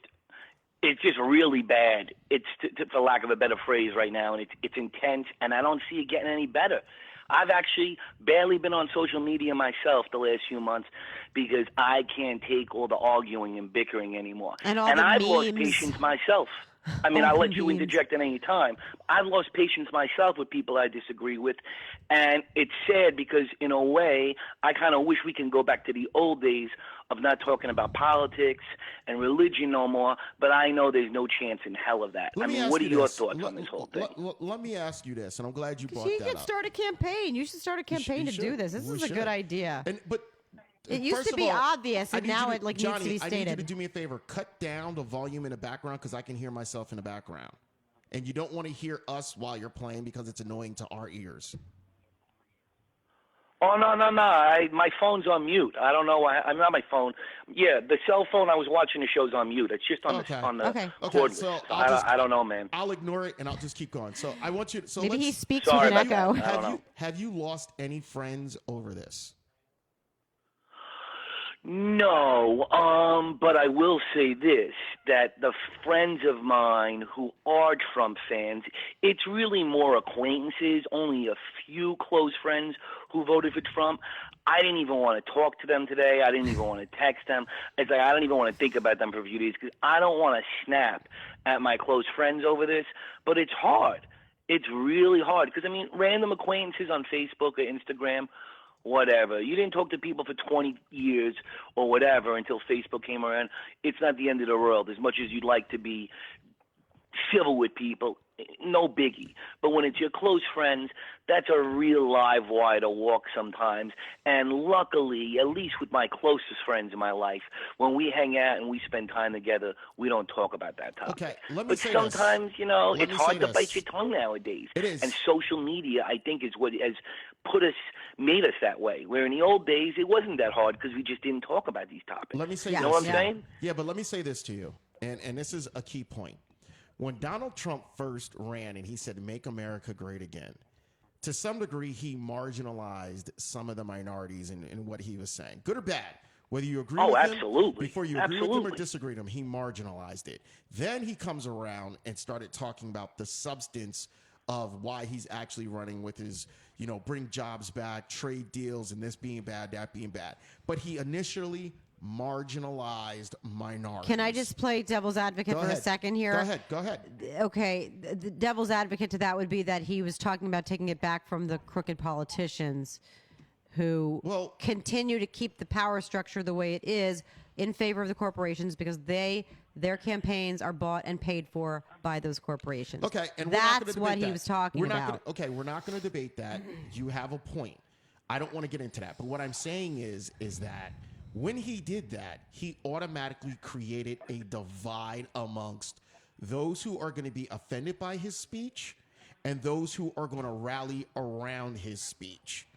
really bad. It's, for lack of a better phrase right now, and it's intense, and I don't see it getting any better. I've actually barely been on social media myself the last few months because I can't take all the arguing and bickering anymore. And I've lost patience myself. I mean, I'll let you interject at any time. I've lost patience myself with people I disagree with, and it's sad because, in a way, I kind of wish we can go back to the old days of not talking about politics and religion no more, but I know there's no chance in hell of that. What are your thoughts on this whole thing? Let me ask you this, and I'm glad you brought that up. You should start a campaign. You should start a campaign to do this. This is a good idea. It used to be obvious, and now it needs to be stated. I need you to do me a favor. Cut down the volume in the background because I can hear myself in the background. And you don't want to hear us while you're playing because it's annoying to our ears. Oh, no. My phone's on mute. I don't know why. I'm not my phone. Yeah, the cell phone I was watching the show's on mute. It's just on the cordless. So I don't know, man. I'll ignore it, and I'll just keep going. So I want you to... Maybe he speaks with an echo. Have you lost any friends over this? No, but I will say this, that the friends of mine who are Trump fans, it's really more acquaintances, only a few close friends who voted for Trump. I didn't even want to talk to them today. I didn't even want to text them. It's like I don't even want to think about them for a few days because I don't want to snap at my close friends over this, but it's hard. It's really hard because, random acquaintances on Facebook or Instagram, whatever. You didn't talk to people for 20 years or whatever until Facebook came around. It's not the end of the world. As much as you'd like to be civil with people, no biggie. But when it's your close friends, that's a real live wire to walk sometimes. And luckily, at least with my closest friends in my life, when we hang out and we spend time together, we don't talk about that topic. Okay, let me but say sometimes, this. you know, Let it's me hard say to this. bite your tongue nowadays. It is. And social media, I think, is what has made us that way. Where in the old days, it wasn't that hard because we just didn't talk about these topics. Let me say Yeah. this. You know what I'm saying? Yeah, but let me say this to you, and this is a key point. When Donald Trump first ran and he said, "Make America Great Again," to some degree, he marginalized some of the minorities in what he was saying, good or bad. Whether you agree with absolutely. him, before you agree with him or Absolutely. disagree with him, he marginalized it. Then he comes around and started talking about the substance of why he's actually running with his, bring jobs back, trade deals, and this being bad, that being bad. But he initially marginalized minorities. Can I just play devil's advocate Go for ahead. a second here? Go ahead. Okay, the devil's advocate to that would be that he was talking about taking it back from the crooked politicians who continue to keep the power structure the way it is in favor of the corporations because their campaigns are bought and paid for by those corporations. Okay, and that's what he was talking about. We're not going to debate that. You have a point. I don't want to get into that. But what I'm saying is that when he did that, he automatically created a divide amongst those who are going to be offended by his speech and those who are going to rally around his speech.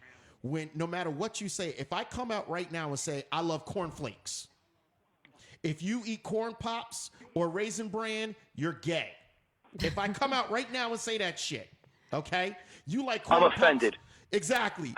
When no matter what you say, if I come out right now and say, I love cornflakes, if you eat corn pops or Raisin Bran, you're gay. If I come out right now and say that shit, okay? You like corn I'm pops? offended. Exactly,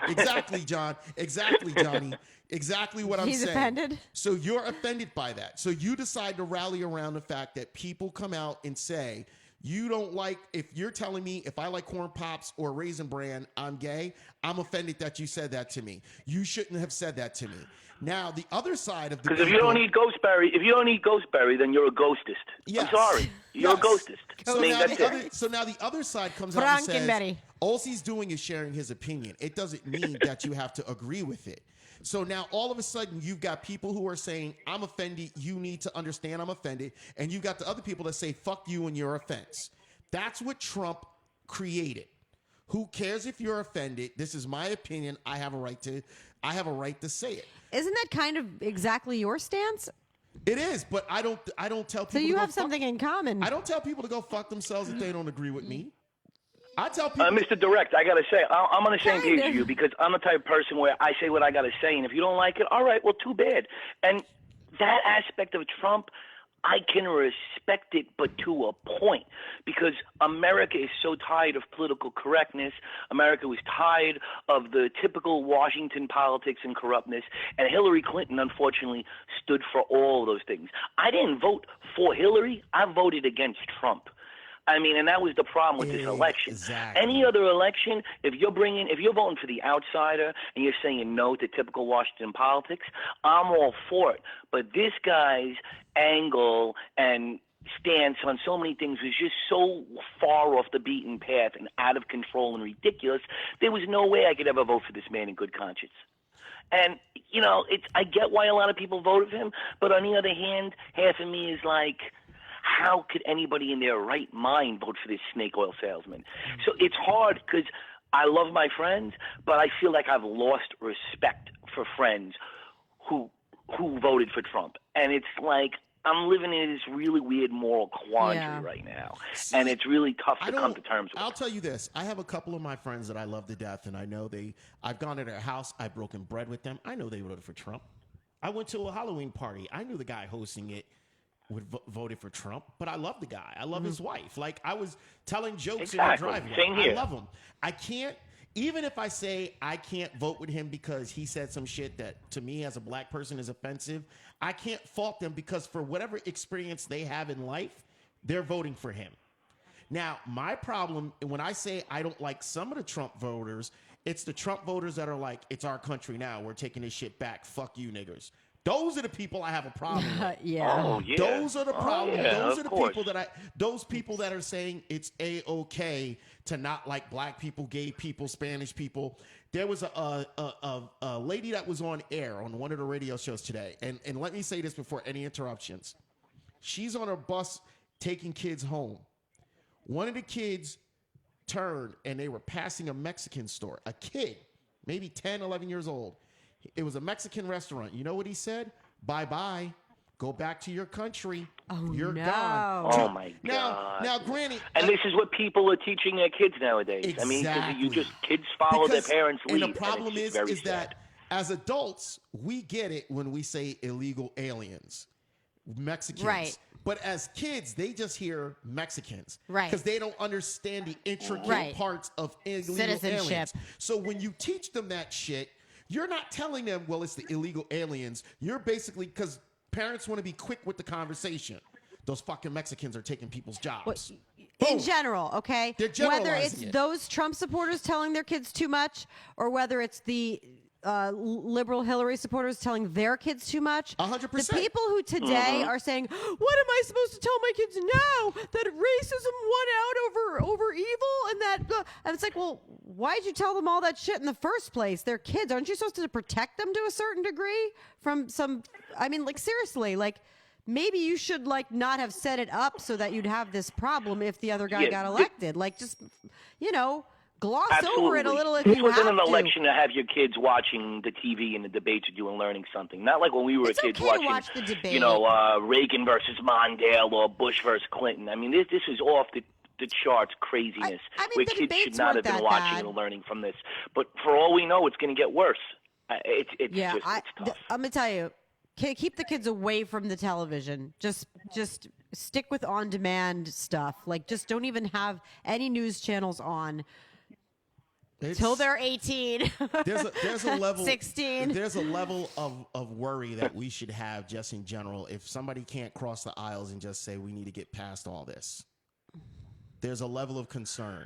John. Exactly, Johnny. Exactly what I'm saying. He's offended? So you're offended by that. So you decide to rally around the fact that people come out and say, you don't like, if you're telling me if I like corn pops or Raisin Bran, I'm gay, I'm offended that you said that to me. You shouldn't have said that to me. Now, the other side of the Because if you don't eat ghostberry, then you're a ghostist. Yes. I'm sorry. You're a ghostist. So, that's it. so now the other side comes out and says, Frankenberry. all he's doing is sharing his opinion. It doesn't mean that you have to agree with it. So now all of a sudden you've got people who are saying, I'm offended, you need to understand I'm offended. And you've got the other people that say, fuck you and your offense. That's what Trump created. Who cares if you're offended? This is my opinion. I have a right to say it. Isn't that kind of exactly your stance? It is, but I don't tell people So you to go have something in common. I don't tell people to go fuck themselves if they don't agree with me. I tell people Mr. Direct, I got to say, I'm on the same page Kinda. as you because I'm the type of person where I say what I got to say, and if you don't like it, all right, well, too bad. And that aspect of Trump, I can respect it, but to a point, because America is so tired of political correctness. America was tired of the typical Washington politics and corruptness, and Hillary Clinton, unfortunately, stood for all of those things. I didn't vote for Hillary. I voted against Trump. I mean, and that was the problem with this election. Exactly. Any other election, if you're voting for the outsider and you're saying no to typical Washington politics, I'm all for it. But this guy's angle and stance on so many things was just so far off the beaten path and out of control and ridiculous. There was no way I could ever vote for this man in good conscience. And, I get why a lot of people voted for him, but on the other hand, half of me is like, how could anybody in their right mind vote for this snake oil salesman? So it's hard because I love my friends, but I feel like I've lost respect for friends who voted for Trump. And it's like I'm living in this really weird moral quandary right now. And it's really tough to come to terms with. I'll tell you this. I have a couple of my friends that I love to death, and I know I've gone to their house. I've broken bread with them. I know they voted for Trump. I went to a Halloween party. I knew the guy hosting it voted for Trump, but I love the guy. I love his wife. Like, I was telling jokes in the driveway. Same here. I love him. I can't, even if I say I can't vote with him because he said some shit that to me as a black person is offensive, I can't fault them because for whatever experience they have in life, they're voting for him. Now, my problem, when I say I don't like some of the Trump voters, it's the Trump voters that are like, it's our country now. We're taking this shit back. Fuck you, niggers. Those are the people I have a problem with. Yeah. Oh, yeah. Those are the problems. Those are the course. people those people that are saying it's A-okay to not like black people, gay people, Spanish people. There was a lady that was on air on one of the radio shows today. And let me say this before any interruptions. She's on her bus taking kids home. One of the kids turned and they were passing a Mexican store. A kid, maybe 10, 11 years old. It was a Mexican restaurant. You know what he said? Bye-bye. Go back to your country. Oh, You're no. gone. Oh, my God. Now, granted. And this is what people are teaching their kids nowadays. Exactly. I mean, kids follow their parents' lead. And the problem and it's is very that sad. as adults, we get it when we say illegal aliens, Mexicans. Right. But as kids, they just hear Mexicans. Right. Because they don't understand the intricate parts of illegal Citizenship. aliens. So when you teach them that shit, you're not telling them, well, it's the illegal aliens. You're basically, because parents want to be quick with the conversation. Those fucking Mexicans are taking people's jobs. In general, okay? They're whether it's generalizing it. those Trump supporters telling their kids too much, or whether it's the liberal Hillary supporters telling their kids too much. 100%. The people who today are saying, "What am I supposed to tell my kids now that racism won out over evil?" And that, and it's like, well, why'd you tell them all that shit in the first place? They're kids. Aren't you supposed to protect them to a certain degree from some? I mean, like seriously, like. Maybe you should like not have set it up so that you'd have this problem if the other guy got elected. Like just, gloss over it a little if this you wasn't have an to. election to have your kids watching the TV and the debates with you and learning something. Not like when we were It's kids okay to watching, watch the debate. Reagan versus Mondale or Bush versus Clinton. I mean, this is off the charts craziness I mean, where the kids should debates not weren't have been that watching bad. and learning from this. But for all we know, it's going to get worse. It's tough. I'm gonna tell you, keep the kids away from the television. Just stick with on-demand stuff. Like, just don't even have any news channels on till they're 18. There's a level 16. There's a level of worry that we should have just in general. If somebody can't cross the aisles and just say we need to get past all this, there's a level of concern.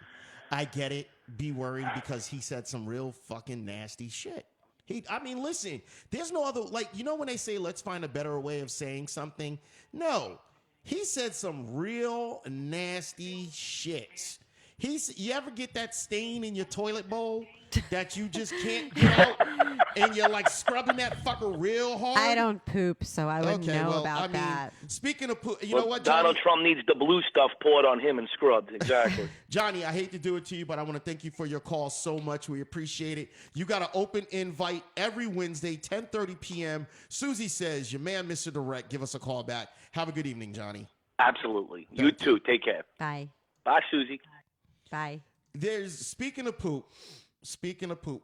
I get it. Be worried because he said some real fucking nasty shit. Listen, there's no other, when they say, let's find a better way of saying something. No, he said some real nasty shit. You ever get that stain in your toilet bowl that you just can't get out and you're like scrubbing that fucker real hard? I don't poop, so I wouldn't know about that. Speaking of poop, you know what, Johnny? Donald Trump needs the blue stuff poured on him and scrubbed. Exactly. Johnny, I hate to do it to you, but I want to thank you for your call so much. We appreciate it. You got an open invite every Wednesday, 10:30 p.m. Suzie says, your man, Mr. Direct, give us a call back. Have a good evening, Johnny. Absolutely. You too. Take care. Bye. Bye, Susie. Bye. Speaking of poop,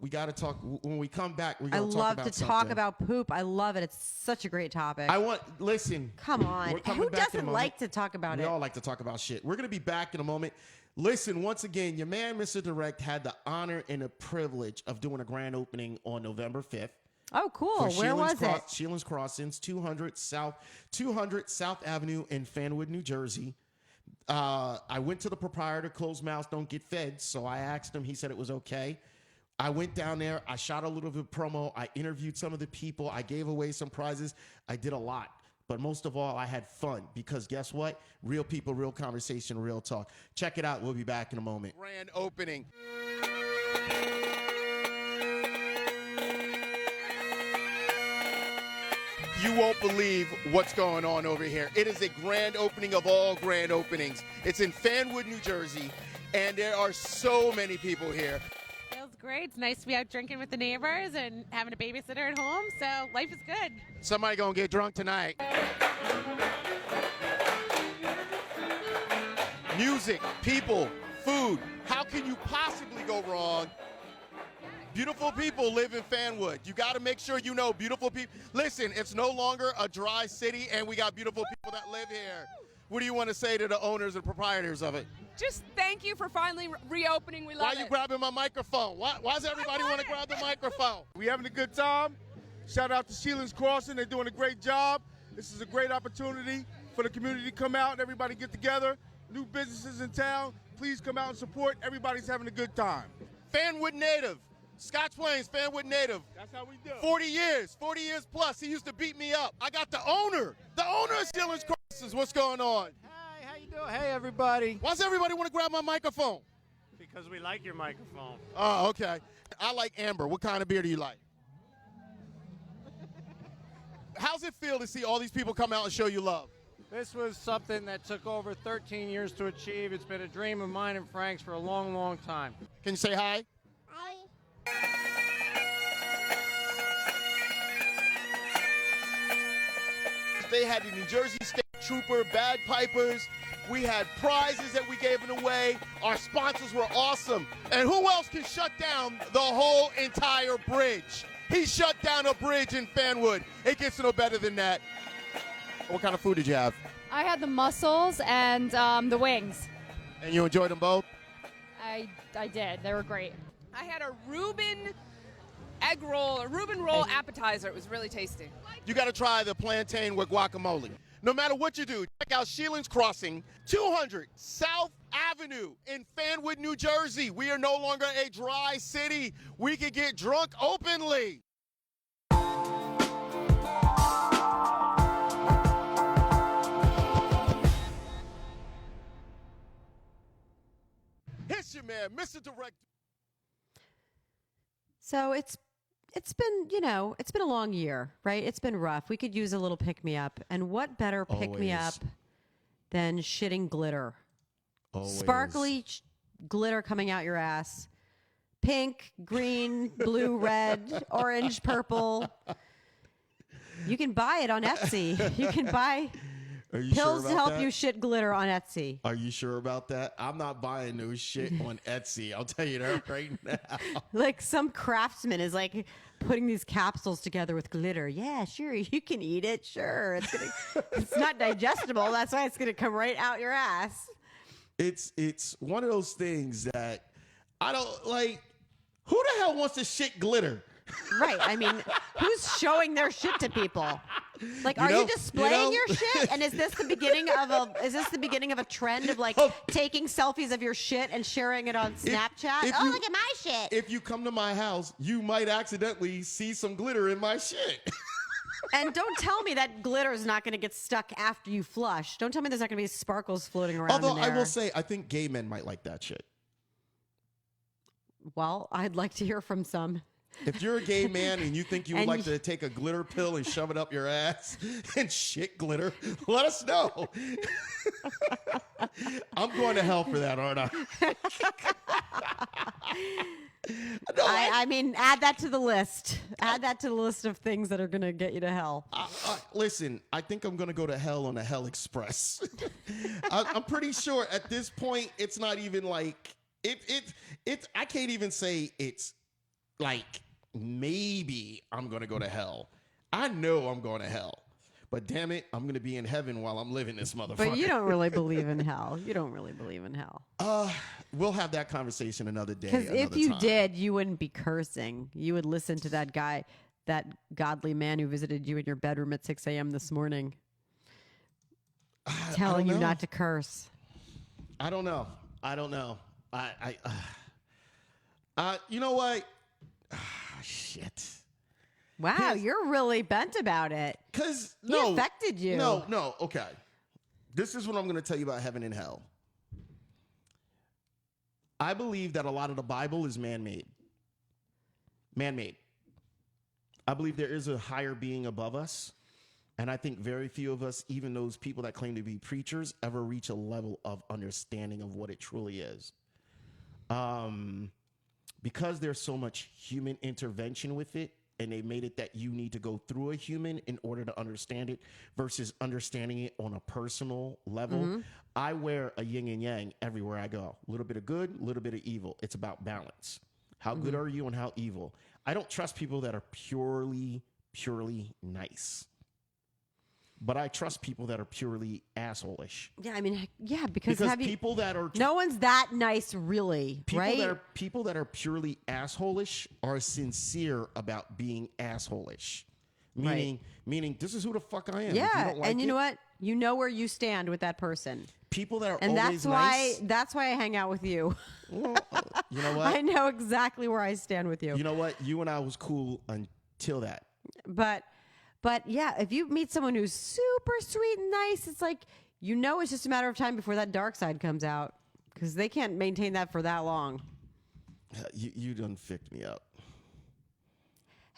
we got to talk. When we come back, we're I going to talk love about to something. talk about poop. I love it. It's such a great topic. Listen. Come on. We're coming Who back in a doesn't moment. like to talk about We it? all like to talk about shit. We're going to be back in a moment. Listen, once again, your man, Mr. Direct, had the honor and the privilege of doing a grand opening on November 5th. Oh, cool. For Where was it? Sheilan's Crossings, 200 South Avenue in Fanwood, New Jersey. I went to the proprietor, closed mouths don't get fed, so I asked him. He said it was okay. I went down there. I shot a little bit of promo. I interviewed some of the people. I gave away some prizes. I did a lot. But most of all, I had fun because guess what? Real people, real conversation, real talk. Check it out. We'll be back in a moment. Grand opening. You won't believe what's going on over here. It is a grand opening of all grand openings. It's in Fanwood, New Jersey, and there are so many people here. Feels great. It's nice to be out drinking with the neighbors and having a babysitter at home, so life is good. Somebody gonna get drunk tonight. Music, people, food. How can you possibly go wrong? Beautiful people live in Fanwood. You got to make sure you know beautiful people. Listen, it's no longer a dry city, and we got beautiful people that live here. What do you want to say to the owners and proprietors of it? Just thank you for finally reopening. We love Why are you grabbing my microphone? Why does everybody want to grab the microphone? We having a good time. Shout out to Sheilan's Crossing. They're doing a great job. This is a great opportunity for the community to come out and everybody get together. New businesses in town, please come out and support. Everybody's having a good time. Fanwood native. Scotch Plains, Fanwood native. That's how we do. 40 years plus. He used to beat me up. I got the owner of Sheilan's Crossings. What's going on? Hi, how you doing? Hey, everybody. Why does everybody want to grab my microphone? Because we like your microphone. Oh, okay. I like amber. What kind of beer do you like? How's it feel to see all these people come out and show you love? This was something that took over 13 years to achieve. It's been a dream of mine and Frank's for a long, long time. Can you say hi? Hi. They had the New Jersey State Trooper bagpipers. We had prizes that we gave away. Our sponsors were awesome. And who else can shut down the whole entire bridge? He shut down a bridge in Fanwood. It gets no better than that. What kind of food did you have? I had the mussels and the wings. And you enjoyed them both? I did. They were great. I had a Reuben egg roll, a Reuben roll appetizer. It was really tasty. You got to try the plantain with guacamole. No matter what you do, check out Sheelan's Crossing, 200 South Avenue in Fanwood, New Jersey. We are no longer a dry city. We can get drunk openly. It's your man, MisterDirect's. So it's been, it's been a long year, right? It's been rough. We could use a little pick-me-up. And what better pick-me-up than shitting glitter? Always. Sparkly glitter coming out your ass. Pink, green, blue, red, orange, purple. You can buy it on Etsy. You can buy pills to help you shit glitter on Etsy. Are you sure about that? I'm not buying no shit on Etsy. I'll tell you that right now. Like some craftsman is like putting these capsules together with glitter. Yeah, sure, you can eat it. Sure, it's not digestible. That's why it's gonna come right out your ass. It's one of those things that I don't like. Who the hell wants to shit glitter? Right. I mean, who's showing their shit to people? Like, are you displaying your shit? And is this the beginning of a trend of like taking selfies of your shit and sharing it on Snapchat? Look at my shit. If you come to my house, you might accidentally see some glitter in my shit. And don't tell me that glitter is not going to get stuck after you flush. Don't tell me there's not going to be sparkles floating around. Although in there. I will say, I think gay men might like that shit. Well, I'd like to hear from some. If you're a gay man and you think you would like to take a glitter pill and shove it up your ass and shit glitter, let us know. I'm going to hell for that, aren't I? No, I mean, add that to the list. Add that to the list of things that are going to get you to hell. Listen, I think I'm going to go to hell on a Hell Express. I'm pretty sure at this point, it's not even like I can't even say it's like maybe I'm going to go to hell. I know I'm going to hell. But damn it, I'm going to be in heaven while I'm living this motherfucker. But you don't really believe in hell. You don't really believe in hell. We'll have that conversation another day. Because if you did, you wouldn't be cursing. You would listen to that guy, that godly man who visited you in your bedroom at 6 a.m. this morning, telling you not to curse. I don't know. You know what? Shit. Wow, you're really bent about it. Because he affected you. No. Okay. This is what I'm going to tell you about heaven and hell. I believe that a lot of the Bible is man-made. Man-made. I believe there is a higher being above us. And I think very few of us, even those people that claim to be preachers, ever reach a level of understanding of what it truly is. Because there's so much human intervention with it, and they made it that you need to go through a human in order to understand it versus understanding it on a personal level. Mm-hmm. I wear a yin and yang everywhere I go. A little bit of good, a little bit of evil. It's about balance. How good are you and how evil? I don't trust people that are purely nice. But I trust people that are purely asshole-ish. Yeah, I mean, yeah, because people that are... No one's that nice, really, right? People that are purely asshole-ish are sincere about being asshole-ish. Meaning, this is who the fuck I am. Yeah, and you know what? You know where you stand with that person. People that are and always nice... that's why I hang out with you. Well, you know what? I know exactly where I stand with you. You know what? You and I was cool until that. But yeah, if you meet someone who's super sweet and nice, it's like, it's just a matter of time before that dark side comes out because they can't maintain that for that long. You done picked me up.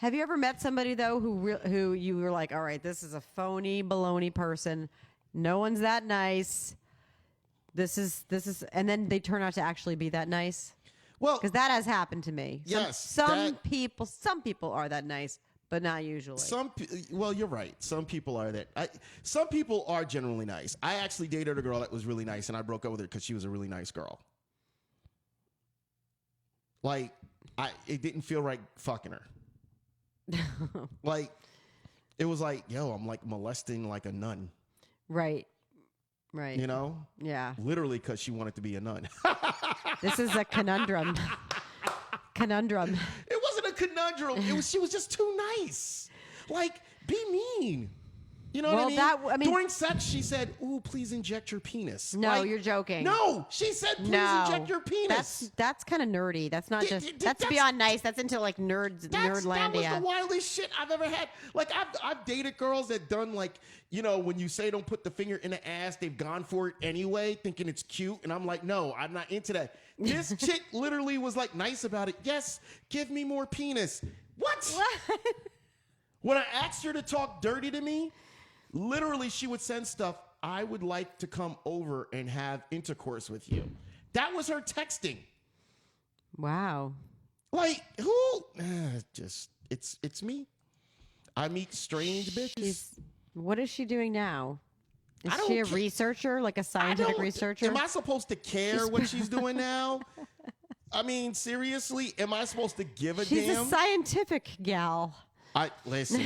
Have you ever met somebody though who you were like, all right, this is a phony baloney person, No one's that nice. This is, and then they turn out to actually be that nice. Well, because that has happened to me. Yes, some people are that nice, but not usually. Well, you're right. Some people are that. Some people are generally nice. I actually dated a girl that was really nice, and I broke up with her because she was a really nice girl. Like, it didn't feel right fucking her. Like, it was like, yo, I'm like molesting like a nun. Right. Right. You know? Yeah. Literally because she wanted to be a nun. This is a conundrum. Conundrum. It wasn't a conundrum. She was just too nice. Like, be mean. You know what I mean? During sex, she said, "Ooh, please inject your penis." No, like, you're joking. No, she said, "Please inject your penis." That's kind of nerdy. That's not that's beyond nice. That's into like nerdlandia. That was the wildest shit I've ever had. Like I've dated girls that done like, you know, when you say don't put the finger in the ass, they've gone for it anyway, thinking it's cute, and I'm like, no, I'm not into that. This chick literally was like nice about it. Yes, give me more penis. What? When I asked her to talk dirty to me, literally she would send stuff. I would like to come over and have intercourse with you. That was her texting. Wow. Like who? It's me. I meet strange bitches. What is she doing now? Is she a researcher, like a scientific researcher? Am I supposed to care what she's doing now? I mean, seriously, am I supposed to give a damn? She's a scientific gal. Listen.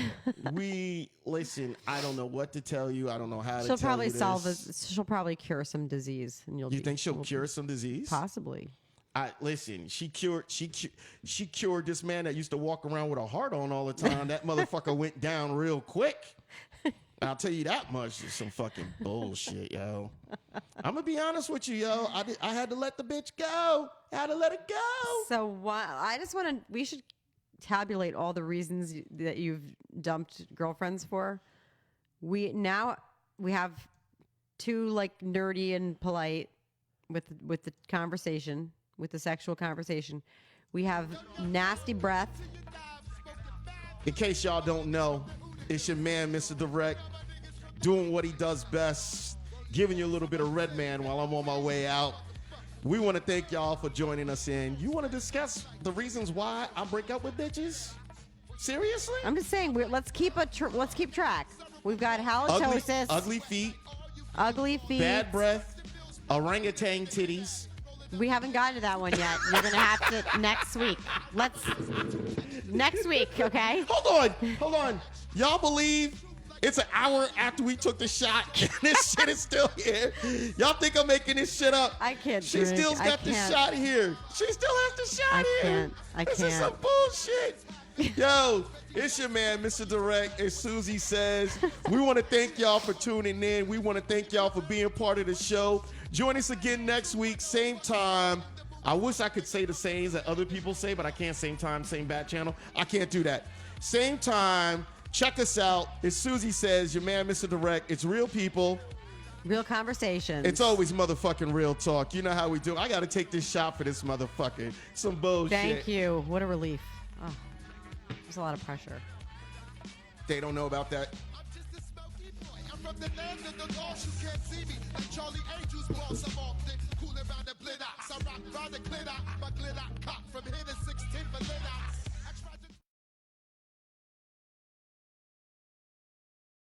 I don't know what to tell you. I don't know how to She'll tell probably you this. solve it. She'll probably cure some disease, and You think she'll cure some disease? Possibly. Listen, she cured this man that used to walk around with a heart on all the time. That motherfucker went down real quick. I'll tell you that much. It's some fucking bullshit, yo. I'm gonna be honest with you, yo. I had to let the bitch go. I had to let it go. So I just want to. We should tabulate all the reasons that you've dumped girlfriends for. We have two like nerdy and polite with the conversation, with the sexual conversation. We have nasty breath. In case y'all don't know, it's your man, Mr. Direct, doing what he does best, giving you a little bit of Red Man while I'm on my way out. We want to thank y'all for joining us in. You want to discuss the reasons why I break up with bitches? Seriously? I'm just saying, let's keep track. We've got halitosis, ugly feet, bad breath, orangutan titties. We haven't gotten to that one yet. You're gonna have to next week. Next week, okay? Hold on. Y'all believe it's an hour after we took the shot and this shit is still here? Y'all think I'm making this shit up? I can't. She still got the shot here. She still has the shot here. This is some bullshit. Yo, it's your man, Mr. Direct, and Suzie Says. We want to thank y'all for tuning in. We want to thank y'all for being part of the show. Join us again next week, same time. I wish I could say the sayings that other people say, but I can't. Same time, same bat channel. I can't do that. Same time. Check us out. It's Suzie Says, your man, Mr. Direct. It's real people. Real conversations. It's always motherfucking real talk. You know how we do. I got to take this shot for this motherfucker. Some bullshit. Thank you. What a relief. Oh, there's a lot of pressure. They don't know about that. From the land of the lost, you can't see me. Like Charlie Angel's boss, I'm off it. Cool around the glitter. I rock around the glitter.